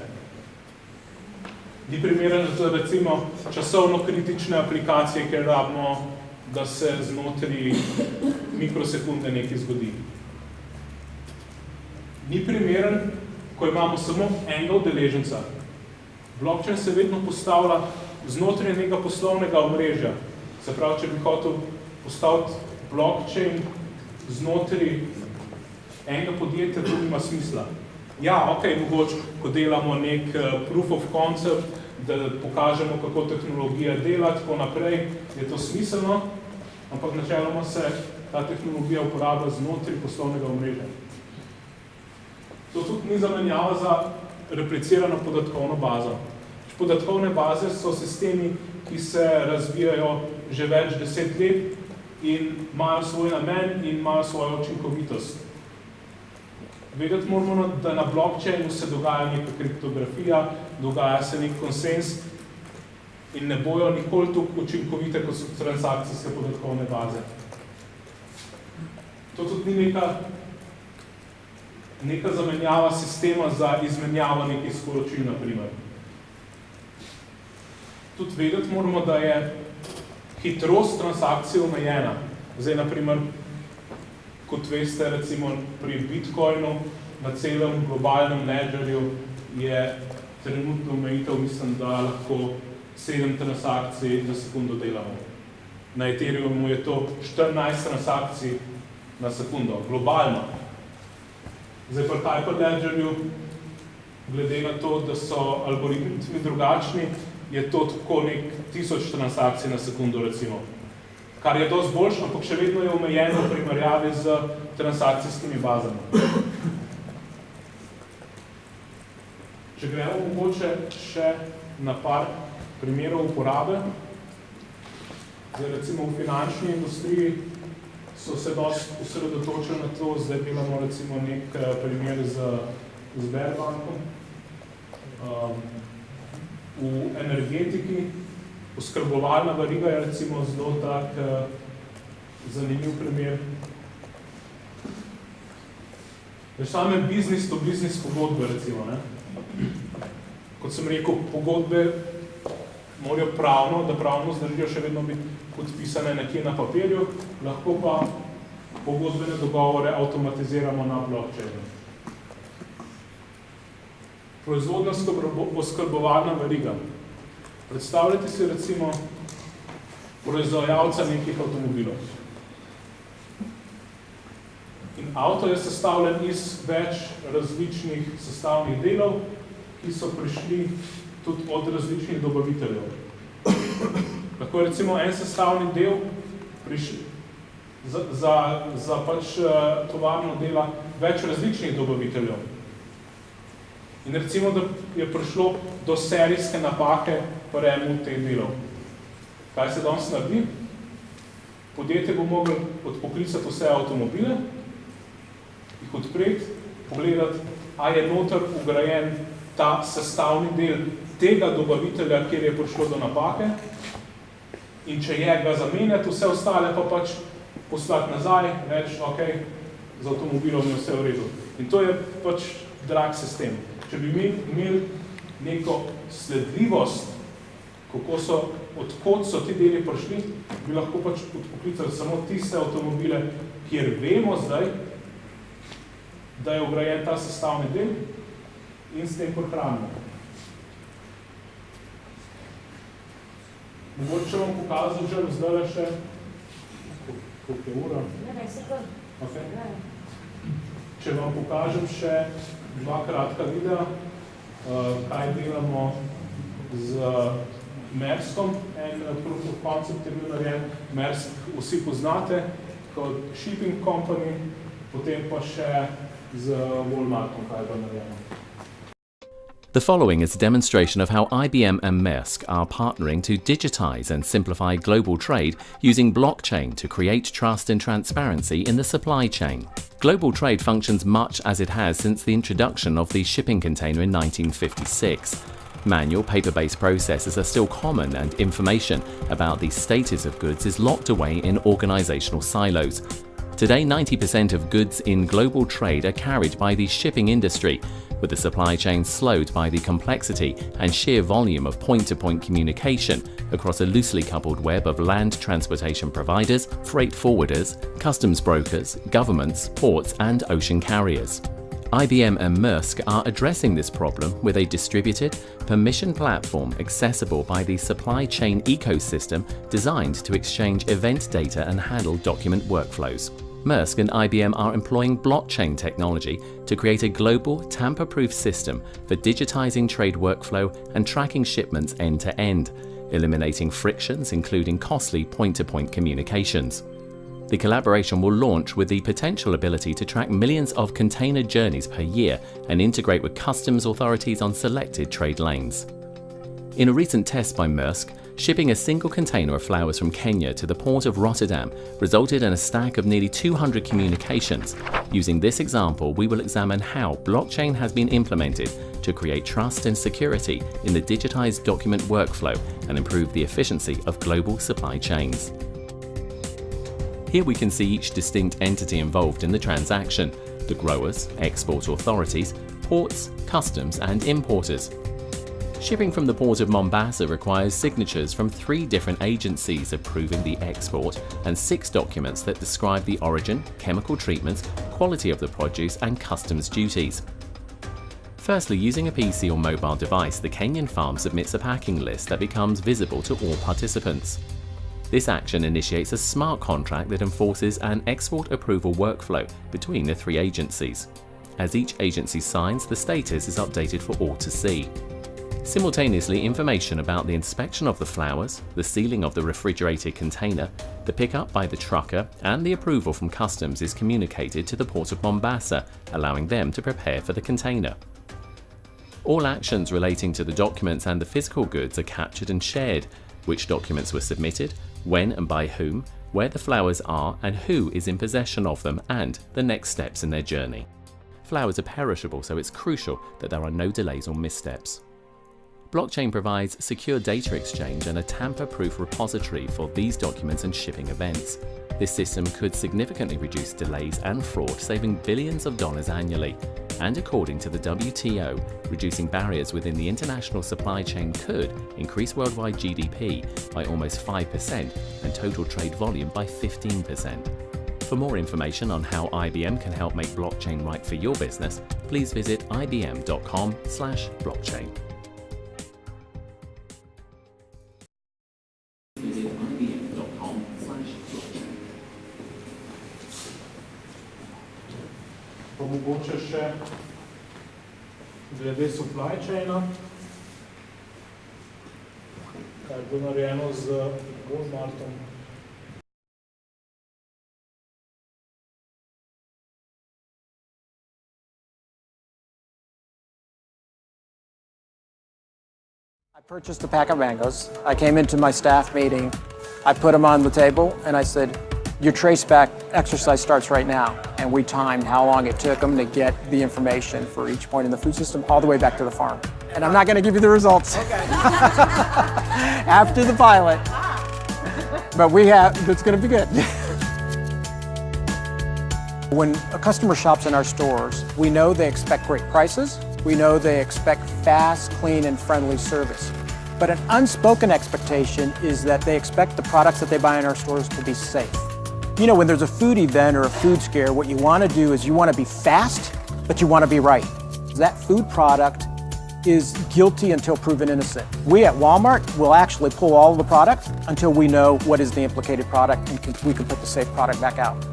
Ni primeren za recimo časovno kritične aplikacije, kjer rabimo, da se znotraj mikrosekunde nekaj zgodi. Ni primeren, ko imamo samo enega udeleženca. Blockchain se vedno postavlja znotraj nekega poslovnega omrežja. Se pravi, če bi hotel postaviti blockchain znotraj enega podjetja, to nima smisla. Ja, ok, mogoče, ko delamo nek proof of concept, da pokažemo, kako tehnologija dela, tako naprej, je to smiselno, ampak načeloma se ta tehnologija uporablja znotraj poslovnega omrežja. To tudi ni zamenjava za replicirano podatkovno bazo. Podatkovne baze so sistemi, ki se razvijajo že več 10 let in imajo svoj namen in imajo svojo učinkovitost. Vedeti moramo, da na blockchainu se dogaja neka kriptografija, dogaja se nek konsens in ne bojo nikoli toliko učinkovite, kot so transakcijske podatkovne baze. To tudi ni neka zamenjava sistema za izmenjavo nekih sporočil, na primer. Tudi vedeti moramo, da je hitrost transakcije omejena. Zdaj, na primer, kot veste, recimo pri Bitcoinu na celem globalnem ledgerju je trenutno omejitev, mislim, da lahko 7 transakcij na sekundo delamo. Na Ethereumu je to 14 transakcij na sekundo, globalno. Zdaj pa v Hyperledgerju, glede na to, da so algoritmi drugačni, je to tako nek 1000 transakcij na sekundo, recimo. Kar je dosti boljše, ampak še vedno je omejeno v primerjavi z transakcijskimi bazami. Če gremo mogoče še na par primerov uporabe, zdaj recimo v finančni industriji so se dosti osredotočili na to, zdaj delamo recimo nek primer z Sberbankom. V energetiki oskrbovalna veriga je recimo zelo tak zanimiv primer. Same business-to-business pogodbe recimo, ne? Kot sem rekel, pogodbe morajo pravno, da pravno zdržijo še vedno biti podpisane nekje na papirju, lahko pa pogodbene dogovore avtomatiziramo na blockchainu. Proizvodna oskrbovalna veriga. Predstavljajte si recimo proizvajalca nekih avtomobilov. In avto je sestavljen iz več različnih sestavnih delov, ki so prišli tudi od različnih dobaviteljev. Lahko je recimo en sestavni del za pač tovarno dela več različnih dobaviteljev. In recimo, da je prišlo do serijske napake pri enem teh delov. Kaj se danes naredi? Podjetje bo moglo odpoklicati vse avtomobile, jih odpreti, pogledati, a je noter vgrajen ta sestavni del tega dobavitelja, kjer je prišlo do napake, in če je ga zamenjati, vse ostale pa pač poslati nazaj, reči, ok, z avtomobilom je vse v redu. In to je pač drag sistem. Če bi imeli neko sledljivost, odkot so ti deli prišli, bi lahko pač odpoklicali samo tiste avtomobile, kjer vemo zdaj, da je vgrajen ta sestavni del in s tem prihranimo. Mogoče vam pokazal že zdaj še, koliko je ura? Ne, sekund. Okay. Če vam pokažem še 2 kratka videa, kaj delamo z Merskom. En proof of concept je bil narejen. Mersk vsi poznate kot shipping company, potem pa še z Walmartom, kaj je bilo narejeno. The following is a demonstration of how IBM and Maersk are partnering to digitize and simplify global trade using blockchain to create trust and transparency in the supply chain. Global trade functions much as it has since the introduction of the shipping container in 1956. Manual, paper-based processes are still common, and information about the status of goods is locked away in organizational silos. Today, 90% of goods in global trade are carried by the shipping industry, with the supply chain slowed by the complexity and sheer volume of point-to-point communication across a loosely coupled web of land transportation providers, freight forwarders, customs brokers, governments, ports, and ocean carriers. IBM and Maersk are addressing this problem with a distributed, permission platform accessible by the supply chain ecosystem designed to exchange event data and handle document workflows. Maersk and IBM are employing blockchain technology to create a global, tamper-proof system for digitizing trade workflow and tracking shipments end-to-end, eliminating frictions including costly point-to-point communications. The collaboration will launch with the potential ability to track millions of container journeys per year and integrate with customs authorities on selected trade lanes. In a recent test by Maersk, shipping a single container of flowers from Kenya to the port of Rotterdam resulted in a stack of nearly 200 communications. Using this example, we will examine how blockchain has been implemented to create trust and security in the digitized document workflow and improve the efficiency of global supply chains. Here we can see each distinct entity involved in the transaction: the growers, export authorities, ports, customs, and importers. Shipping from the port of Mombasa requires signatures from 3 different agencies approving the export and 6 documents that describe the origin, chemical treatments, quality of the produce, and customs duties. Firstly, using a PC or mobile device, the Kenyan farm submits a packing list that becomes visible to all participants. This action initiates a smart contract that enforces an export approval workflow between the 3 agencies. As each agency signs, the status is updated for all to see. Simultaneously, information about the inspection of the flowers, the sealing of the refrigerated container, the pickup by the trucker, and the approval from customs is communicated to the port of Mombasa, allowing them to prepare for the container. All actions relating to the documents and the physical goods are captured and shared: which documents were submitted, when and by whom, where the flowers are and who is in possession of them, and the next steps in their journey. Flowers are perishable, so it's crucial that there are no delays or missteps. Blockchain provides secure data exchange and a tamper-proof repository for these documents and shipping events. This system could significantly reduce delays and fraud, saving billions of dollars annually. And according to the WTO, reducing barriers within the international supply chain could increase worldwide GDP by almost 5% and total trade volume by 15%. For more information on how IBM can help make blockchain right for your business, please visit ibm.com/blockchain. Pa mogoče še glede supply chaina, kaj je bilo narejeno z Walmartom. I purchased a pack of mangoes. I came into my staff meeting, I put them on the table, and I said, your traceback exercise starts right now. And we timed how long it took them to get the information for each point in the food system all the way back to the farm. And I'm not going to give you the results after the pilot, but it's going to be good. When a customer shops in our stores, we know they expect great prices. We know they expect fast, clean, and friendly service. But an unspoken expectation is that they expect the products that they buy in our stores to be safe. You know, when there's a food event or a food scare, what you want to do is you want to be fast, but you want to be right. That food product is guilty until proven innocent. We at Walmart will actually pull all of the product until we know what is the implicated product and we can put the safe product back out.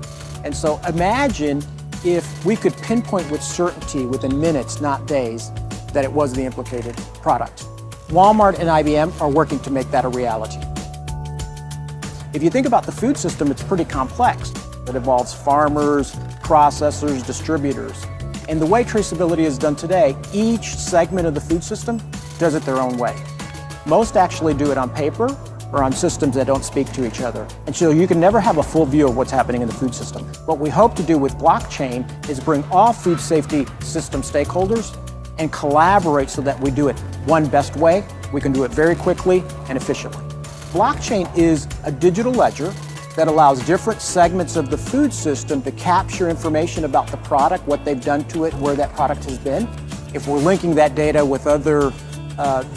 And so imagine if we could pinpoint with certainty within minutes, not days, that it was the implicated product. Walmart and IBM are working to make that a reality. If you think about the food system, it's pretty complex. It involves farmers, processors, distributors. And the way traceability is done today, each segment of the food system does it their own way. Most actually do it on paper or on systems that don't speak to each other. And so you can never have a full view of what's happening in the food system. What we hope to do with blockchain is bring all food safety system stakeholders and collaborate so that we do it one best way. We can do it very quickly and efficiently. Blockchain is a digital ledger that allows different segments of the food system to capture information about the product, what they've done to it, where that product has been. If we're linking that data with other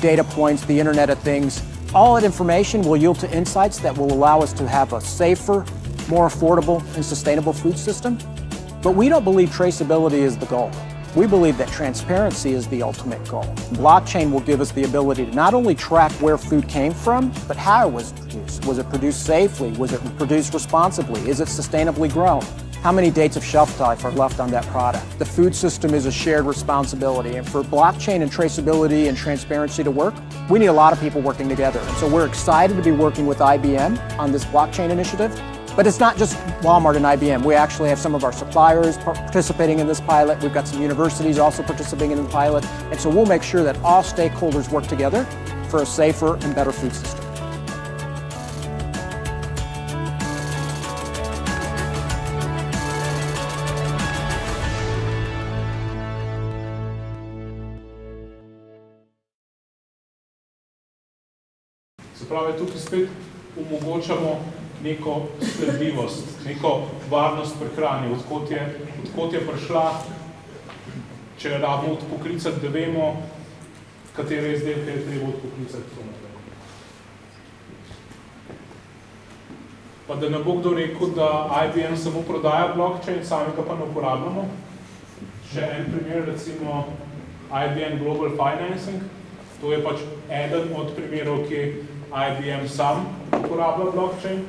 data points, the Internet of Things, all that information will yield to insights that will allow us to have a safer, more affordable, and sustainable food system. But we don't believe traceability is the goal. We believe that transparency is the ultimate goal. Blockchain will give us the ability to not only track where food came from, but how it was produced. Was it produced safely? Was it produced responsibly? Is it sustainably grown? how many dates of shelf life are left on that product. The food system is a shared responsibility, and for blockchain and traceability and transparency to work, we need a lot of people working together. And so we're excited to be working with IBM on this blockchain initiative. But it's not just Walmart and IBM. We actually have some of our suppliers participating in this pilot. We've got some universities also participating in the pilot. And so we'll make sure that all stakeholders work together for a safer and better food system. Se pravi, tukaj spet omogočamo neko sledljivost, neko varnost pri hrani, odkot je prišla, če rabimo odpoklicati, da vemo, katere izdelke je treba odpoklicati. Pa da ne bo kdo rekel, da IBM samo prodaja blockchain, sami ga pa ne uporabljamo. Še en primer, recimo IBM Global Financing, to je pač eden od primerov, ki IBM sam uporablja blockchain.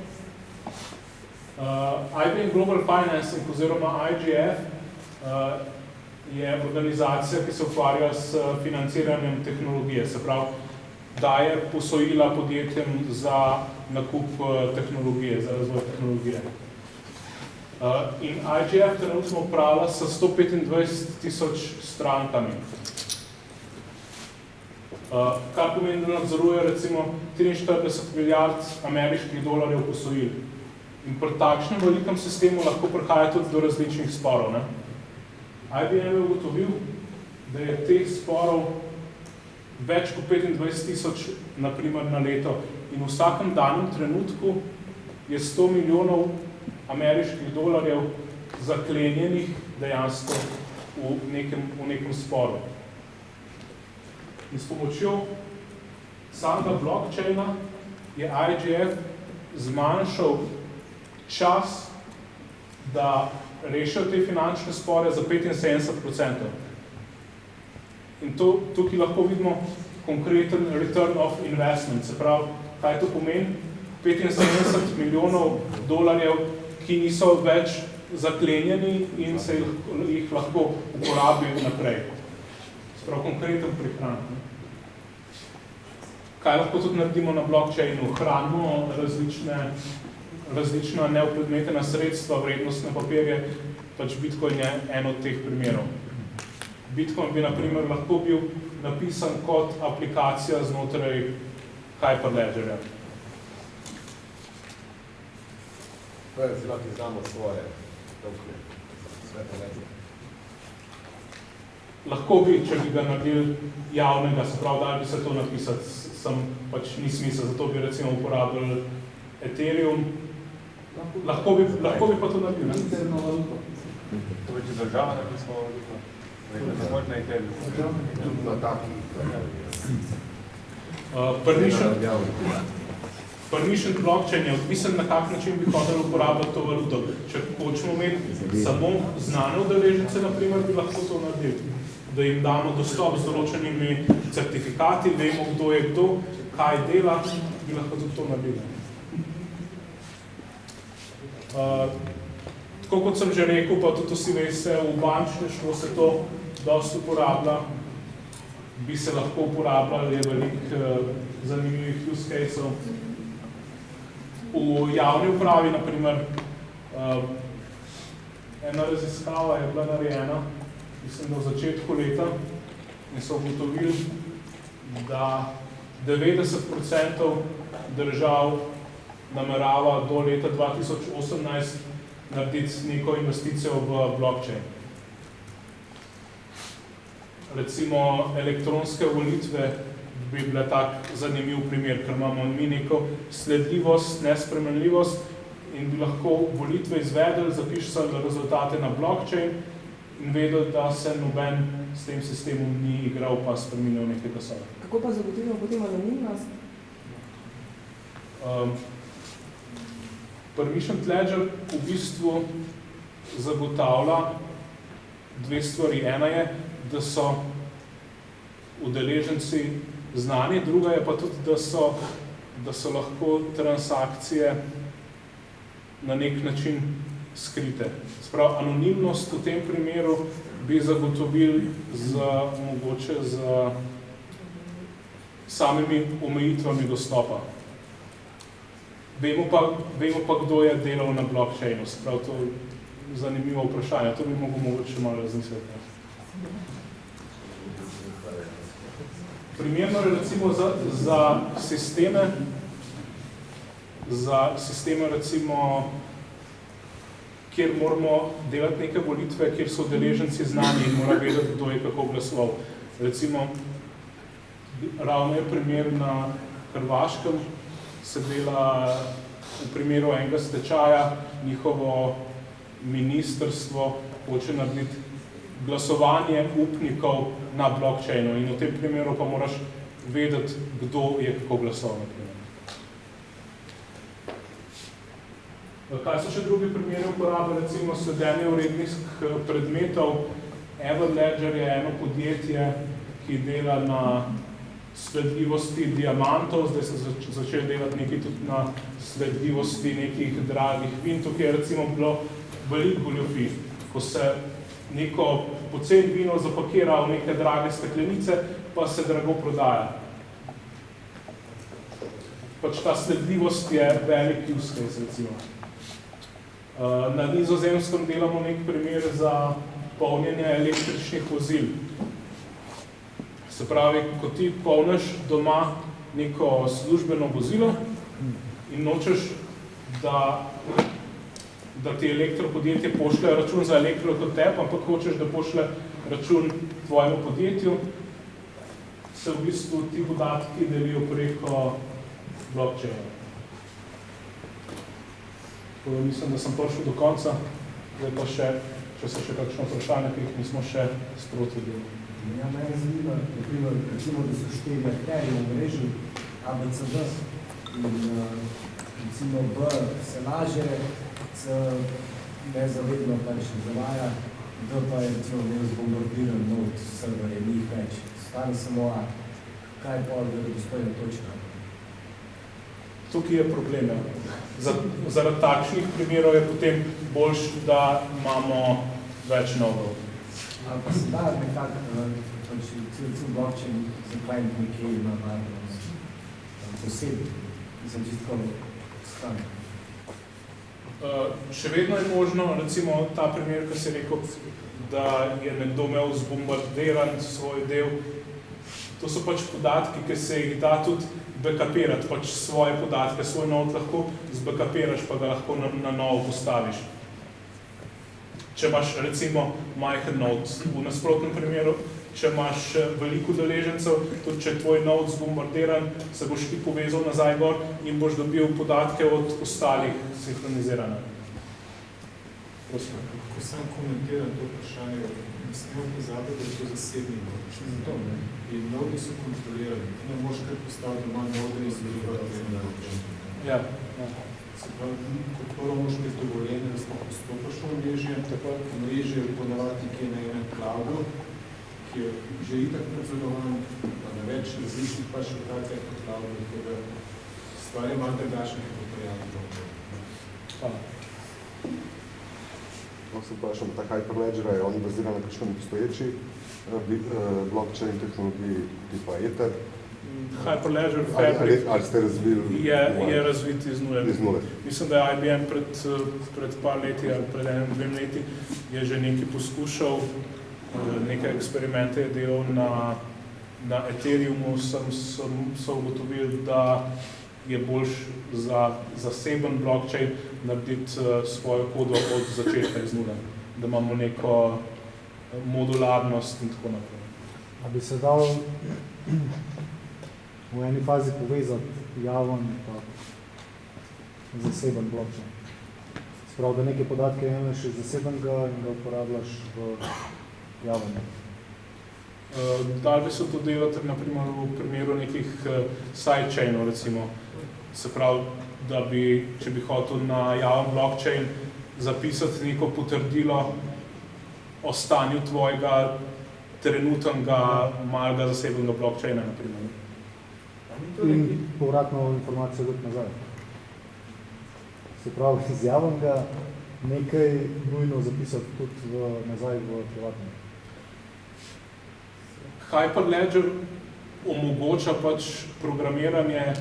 IBM Global Financing oziroma IGF je organizacija, ki se ukvarja s financiranjem tehnologije, se pravi, daje posojila podjetjem za nakup tehnologije, za razvoj tehnologije. In IGF trenutno upravlja s 125,000 strankami. Kar pomeni, da nadzoruje recimo 43 milijard ameriških dolarjev posojil. In pri takšnem velikem sistemu lahko prihaja tudi do različnih sporov. IBM je ugotovil, da je teh sporov več kot 25,000 naprimer na leto. In v vsakem danem trenutku je 100 milijonov ameriških dolarjev zaklenjenih dejansko v nekem sporu. In s pomočjo samega blockchaina je IGF zmanjšal čas, da rešijo te finančne spore za 75%. In tukaj lahko vidimo konkreten return of investment, se pravi, kaj to pomeni? 75 milijonov dolarjev, ki niso več zaklenjeni in se jih lahko uporabi naprej. Se pravi, konkreten prihranek. Kaj lahko tudi naredimo na blockchainu? Hranimo različna neopredmetena sredstva, vrednostne papirje, pač Bitcoin je en od teh primerov. Bitcoin bi, na primer, lahko bil napisan kot aplikacija znotraj Hyperledgerja. Lahko izdamo svoje tokene, svete ledger. Lahko bi, če bi ga naredili javnega, se pravi, da bi se to napisati, pač ni smisel, zato bi recimo uporabljali Ethereum. Lahko bi pa to naredili. Interno valuto. To bi če država napisala valuto. Ne može na Ethereum. Na taki. Permission blockchain je odvisen, na kak način bi hoteli uporabljati to valuto. Če hočemo imeti samo znane udeležence, na primer, bi lahko to naredili. Da jim damo dostop z določenimi certifikati, vemo, kdo je kdo, kaj dela, bi lahko tudi to naredili. Tako kot sem že rekel, pa tudi vsi veste, v bančništvu se to dosti uporablja, bi se lahko uporabljali, je veliko zanimivih use caseov. V javni upravi, na primer, ena raziskava je bila narejena, mislim, da v začetku leta, in so ugotovili, da 90% držav namerava do leta 2018 narediti neko investicijo v blockchain. Recimo elektronske volitve bi bile tak zanimiv primer, ker imamo mi neko sledljivost, nespremenljivost in bi lahko volitve izvedeli, zapisali rezultate na blockchain in vedeli, da se noben s tem sistemom ni igral pa spremenil nekega sobe. Kako pa zagotovimo potem anonimnost? Permission ledger v bistvu zagotavlja dve stvari. Ena je, da so udeleženci znani, druga je pa tudi, da so lahko transakcije na nek način skrite. Sprav, anonimnost v tem primeru bi zagotovili mogoče z samimi omejitvami dostopa. Vemo pa, kdo je delal na blockchainu. Sprav, to je zanimivo vprašanje. To bi mogoče malo razmisliti. Primerno je recimo za sisteme recimo, kjer moramo delati neke volitve, kjer so udeleženci znani in mora vedeti, kdo je kako glasoval. Recimo, ravno je primer na Hrvaškem, se dela v primeru enega stečaja, njihovo ministrstvo hoče narediti glasovanje upnikov na blockchainu in v tem primeru pa moraš vedeti, kdo je kako glasoval. Kaj so še drugi primeri uporabe? Recimo sledenje urednih predmetov. Everledger je eno podjetje, ki dela na sledljivosti diamantov, zdaj se začeli delati nekaj tudi na sledljivosti nekih dragih vin. Tukaj je recimo bilo veliko goljufij, ko se neko poceni vino zapakira v neke drage steklenice, pa se drago prodaja. Pač ta sledljivost je velik use case, recimo. Na Nizozemskem delamo nek primer za polnjenje električnih vozil. Se pravi, ko ti polniš doma neko službeno vozilo in nočeš, da ti elektropodjetje pošlje račun za elektro kot tebe, ampak hočeš, da pošlje račun tvojemu podjetju, se v bistvu ti podatki delijo preko blockchaina. Mislim, da sem prišel do konca, zdaj pa še, če se še kakšno vprašanje, ki jih nismo še sproti delali. Ja, mene zanima, recimo, da so 4 akterji v mreži ABCD in recimo B se laže, C nezavedno pač zavaja, D pa je recimo bil zbombardiran node serverje, njih več. Stane samo A. Kaj je pol, da dostojna točka? Tukaj je problem. Zaradi takšnih primerov je potem boljš, da imamo več nodov. Ali pa se da nekako cel blockchain za client nekaj ima posebej, mislim, čisto stran. Še vedno je možno, recimo ta primer, ki si rekel, da je nekdo imel zbombardiran svoj del. To so pač podatki, ki se jih da tudi backupirati, pač svoje podatke, svoj node lahko zbackupiraš, pa ga lahko na novo postaviš. Če imaš recimo majhen node, v nasprotnem primeru, če imaš veliko udeležencev, tudi če je tvoj node zbombardiran, se boš ti povezal nazaj gor in boš dobil podatke od ostalih sinhronizirane. Prosim. Ko sam komentiram to vprašanje, ne smemo pozabiti, da je to zasebni node. In node so kontrolirani. Ti ne moraš kar postaviti doma node in se dovoliti. Ja. Se pravi, kot prvo moraš biti dovoljenje, da smo postopaš v omrežje. Omrežje je ponavadi, ki je na enem cloudu, ki je že itak nadzodovan, pa na več različnih pač lokacijah po cloudu, tako da stvar je malo drugačnih materijalnih. Hvala. Se vprašam, ta Hyperledger, je on baziran na kakšnem obstoječi blockchain tehnologiji tipa Ether? Hyperledger Fabric ali ste razvili je razvit iz nule. Mislim, da je IBM pred par leti ali pred 1-2 leti je že nekaj poskušal, nekaj eksperimente je delal na Ethereumu, so ugotovili, da je boljš za zaseben blockchain narediti svojo kodo od začetka iz nule, da imamo neko modularnost in tako naprej. A bi se dal v eni fazi povezati javen in zaseben blockchain? Sprav, da neke podatke imaš iz zasebenega in ga uporabljaš v javnem. Dal bi se to delati naprimer v primeru nekih sidechainov, recimo. Se pravi, da bi, če bi hotel na javen blockchain zapisati neko potrdilo o stanju tvojega trenutnega malega zasebnega blockchaina, naprimer. In povratno informacijo dati nazaj. Se pravi, iz javnega nekaj nujno zapisati tudi nazaj v privatnem. Hyperledger omogoča pač programiranje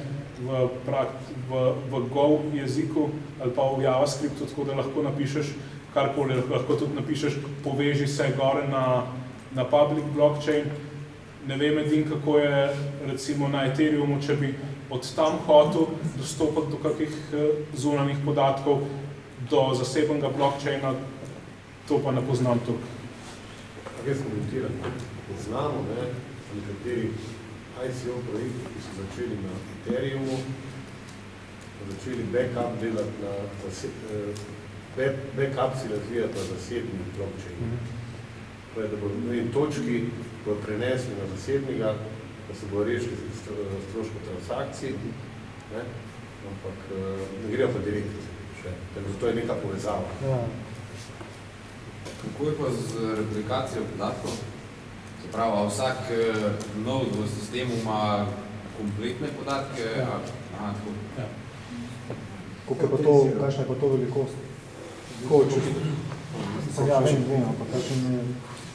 v Go jeziku ali pa v JavaScriptu, tako da lahko napišeš karkoli, lahko tudi napišeš, poveži se gore na public blockchain. Ne vem edin, kako je recimo na Ethereumu, če bi od tam hotel dostopati do kakih zunanjih podatkov, do zasebnega blockchaina, to pa ne poznam tukaj. Jaz komentiram, znamo, nekateri ICO projekti, ki so začeli na Ethereumu, začeli backup delati backup si razvijati na zasebni blockchain. Da bodo na točki bodo prenesli na zasebnega, da se bodo rešili stroško transakcij, ampak ne grejo pa direktno še, tako to je neka povezava. Ja. Kako je pa z replikacijo podatkov? Se pravi, vsak node v sistemu ima kompletne podatke? Ja. Ja. Kakšna je pa to velikost? Ja, vem, ampak kakšen je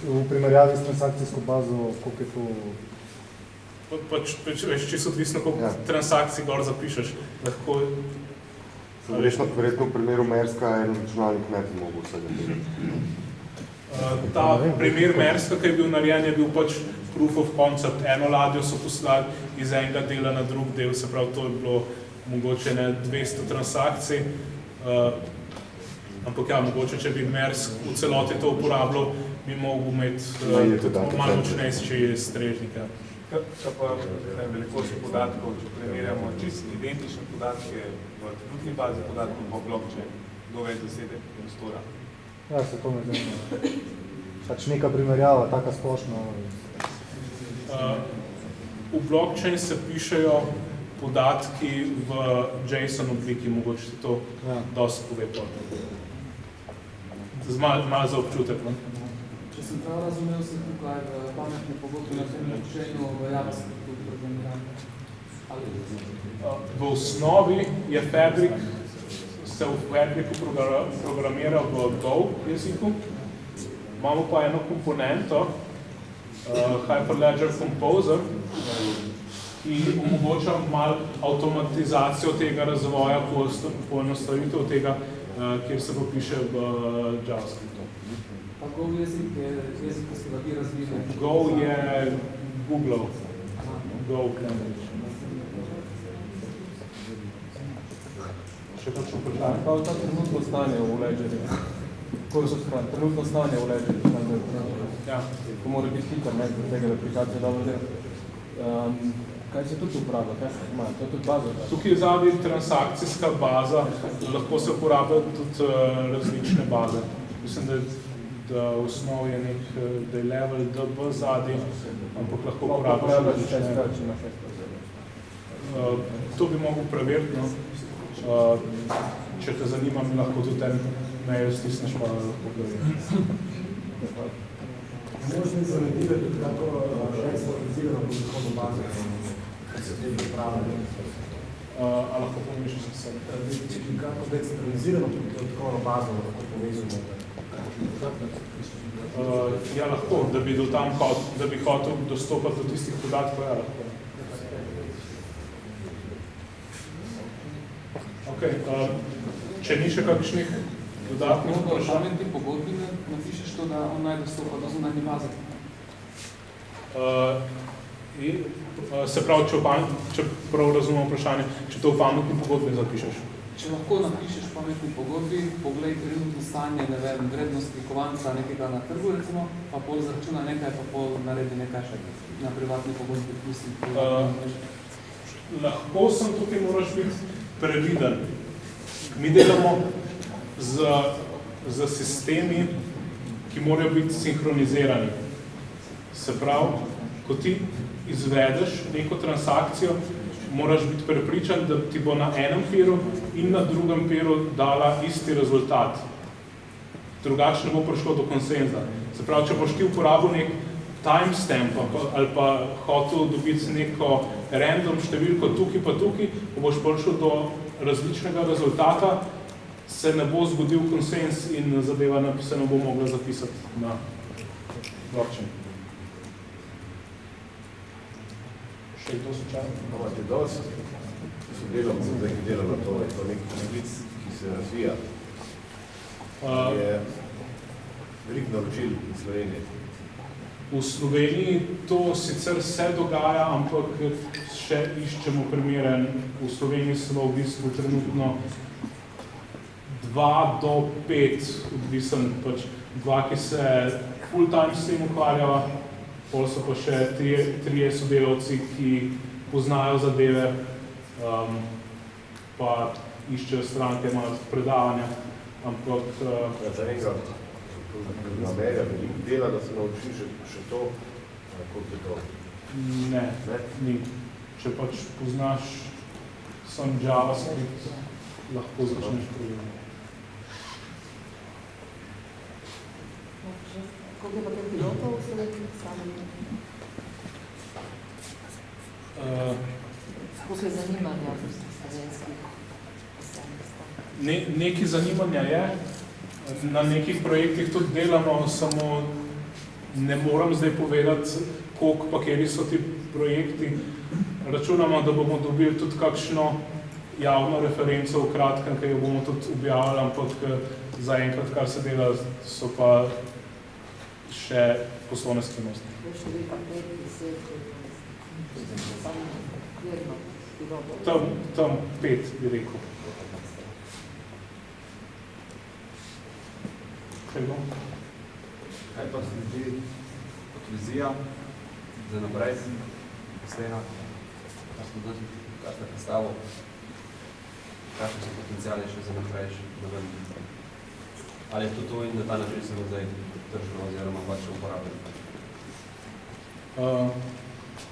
v primerjavi s transakcijsko bazo, koliko je to? Pač čisto odvisno, koliko transakcij gor zapišeš. Lahko... Verjetno v primeru Merska en računalnik ne bi mogel vsega delati. Ta primer Merska, ki je bil narejen, je bil pač proof of concept. Eno ladjo so poslali iz enega dela na drug del, se pravi, to je bilo mogoče 200 transakcij. Ampak ja, mogoče, če bi Mersk v celoti to uporabljal, bi mogel imeti malo močnejši strežnik. Kaj pa velikosti podatkov, če primerjamo čisto identične podatke v trenutni bazi podatkov po blockchain, do več zasede prostora? Ja, se to me zanima. Pač neka primerjava, taka splošna. V blockchain se pišejo podatki v JSON obliki, mogoče se to dosti pove potem. Malo za občutek. Če sem prav razumel, se tukaj v pametni pogodbi na tem blockchainu v JavaScriptu programiramo. V osnovi je se v Fabriku programira v Go jeziku. Imamo pa eno komponento, Hyperledger Composer, ki omogoča malo avtomatizacijo tega razvoja, poenostavitev tega, kjer se popiše v JavaScriptu. Pa Go jezik je jezik, ki ste ga vi razvili? Go je Google. Go language. Še kakšno vprašanje? Kaj je ta trenutno stanje v Ledgerju? Trenutno stanje v Ledgerju, ko mora biti hiter, za tega aplikacija dobro dela. Kaj se tudi uporablja? Kaj se ima? To je tudi baza? Tukaj je zadnji transakcijska baza, lahko se uporablja tudi različne baze. Mislim, da v osnovi je da je level DB zadnji, ampak lahko uporabljaš različne. To bi mogel preveriti, če te zanima, mi lahko tudi en mail stisneš, pa lahko preveriti. Možno zarediti tudi kako centralizirano podatkovno bazo, kaj se tudi pripravlja. A lahko pomeniš se? Kako decentralizirano podatkovno bazo lahko povezamo? Ja, lahko, da bi hotel dostopati do tistih podatkov, ja, lahko. Če ni še kakšnih dodatnih vprašanj? V pametni pogodbi napišeš to, da on naj dostopa do zunanje baze? Se pravi, če prav razumem vprašanje, če to v pametni pogodbi zapišeš? Če lahko napišeš v pametni pogodbi, poglej trenutno stanje, ne vem, vrednosti kovanca nekega na trgu, recimo, pa pol zračuna nekaj, pa pol naredi nekaj še na privatni pogodbi. Lahko sem tukaj moraš biti previden. Mi delamo z sistemi, ki morajo biti sinhronizirani. Se pravi, ko ti izvedeš neko transakcijo, moraš biti prepričan, da ti bo na enem peru in na drugem peru dala isti rezultat. Drugače ne bo prišlo do konsenza. Se pravi, če boš ti uporabil nek timestamp ali pa hotel dobiti neko random številko tukaj pa tukaj, ko boš prišel do različnega rezultata, se ne bo zgodil konsens in zadeva se ne bo mogla zapisati na blockchain. Še kdo slučajno? Imate dosti sodelavcev, zdaj ki dela na to, je to nek poklic, ki se razvija. Je veliko naročil v Sloveniji. V Sloveniji to sicer se dogaja, ampak še iščemo primere. V Sloveniji smo v bistvu trenutno 2 do 5, odvisen, pač 2, ki se full-time s tem ukvarjava, pol so pa še 3 sodelavci, ki poznajo zadeve, pa iščejo stranke, imajo predavanja, ampak... Namerja veliko dela, da se nauči še to, kot je to? Ne, ni. Če pač poznaš sam JavaScript, lahko začneš programirati. Koliko je pa tem pilotov v Sloveniji samem? Koliko je zanimanja slovenskih posameznikov? Nekaj zanimanja je. Na nekih projektih tudi delamo, samo ne moram zdaj povedati, koliko pa kateri so ti projekti. Računamo, da bomo dobili tudi kakšno javno referenco v kratkem, ki jo bomo tudi objavili, ampak zaenkrat, kar se dela, so pa še poslovne skrivnosti. Tam 5, bi rekel. Kaj pa se zdi kot vizija za naprej, poslejna, kar ste predstavil, kakšne so potencijalne še za naprej, ali je to in na ta način se bo zdaj tržno oziroma pač uporabljeno?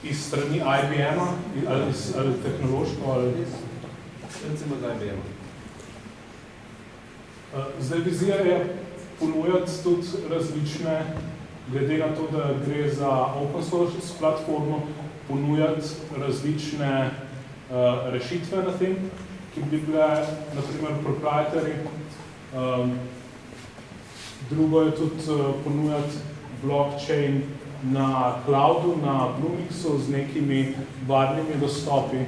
Iz strani IBM-a ali tehnološko ali... Recimo za IBM-a. Zdaj vizija je ponujati tudi različne, glede na to, da gre za open source platformo, ponujati različne rešitve na tem, ki bi bile, na primer, proprietary. Drugo je tudi ponujati blockchain na cloudu, na Bluemixu z nekimi varnimi dostopi.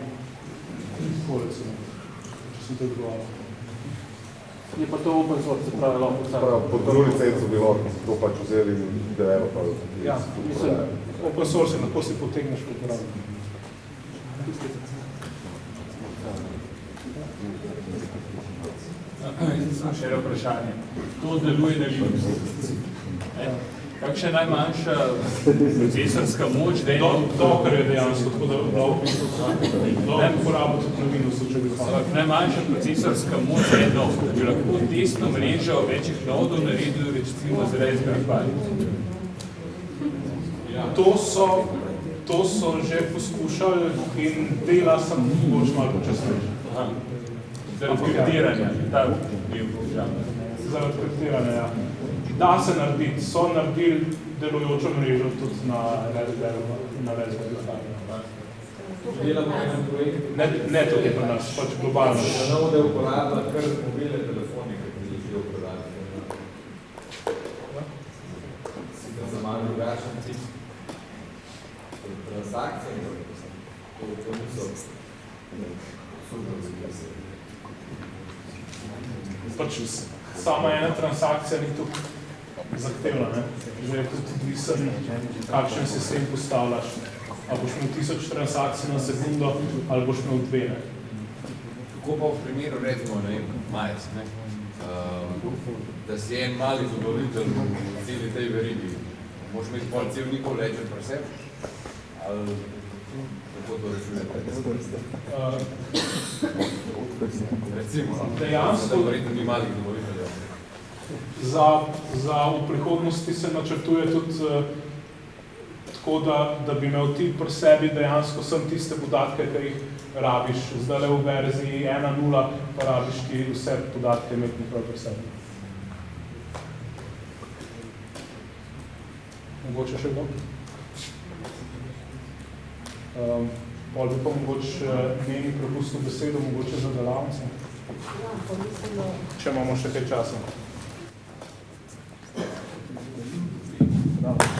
Tako recimo, če sem to odgovarjal. Je pa to open source, se pravi lahko vsega. Pod drugo licenco bi lahko to pač vzeli in developali. Ja, mislim, open source lahko si potegneš kot uporabnik. Še eno vprašanje. To deluje na Linuxu. Kakšna je najmanjša procesorska moč? Docker je dejansko, tako da lahko uporabo tudi na Linuxu, če bi hvala. Najmanjša procesorska moč je Docker. Bi lahko testno mrežo večjih nodov naredil recimo z Raspberry Pi. To so že poskušali in dela sem mogoče malo počasnejši. Zaradi kriptiranja, ta bil vprašan. Zaradi kriptiranja, ja. Da se narediti, so naredili delujočo mrežo tudi na Raspberry Pi. Delamo enem projektu. Ne tukaj pri nas, pač globalno. Node uporablja kar mobilne telefonike, ki želijo prodati. Sicer za malo drugačen tip transakcije, to niso super. Pač sama ena transakcija ni tukaj zahtevna, ne? Že je tudi odvisen, kakšen sistem postavljaš. Ali boš imel 1000 transakcij na sekundo, ali boš imel 2, ne? Kako pa v primeru, recimo, Majec, da si en mali dobavitelj v celi tej verigi, moš imeti pol cel nikol ledger pri sebi? Ali kako to rečujete? Recimo, dejansko, da verjetno ni malih dobaviteljev. Za v prihodnosti se načrtuje tudi tako, da bi imel ti pri sebi dejansko sem tiste podatke, ki jih rabiš. Zdaj v verziji 1.0 pa rabiš ti vse podatke imeti prav pri sebi. Mogoče še kdo? Pol bi pa mogoče meni prepustil besedo, mogoče za delavnice. Če imamo še kaj časa. Bravo.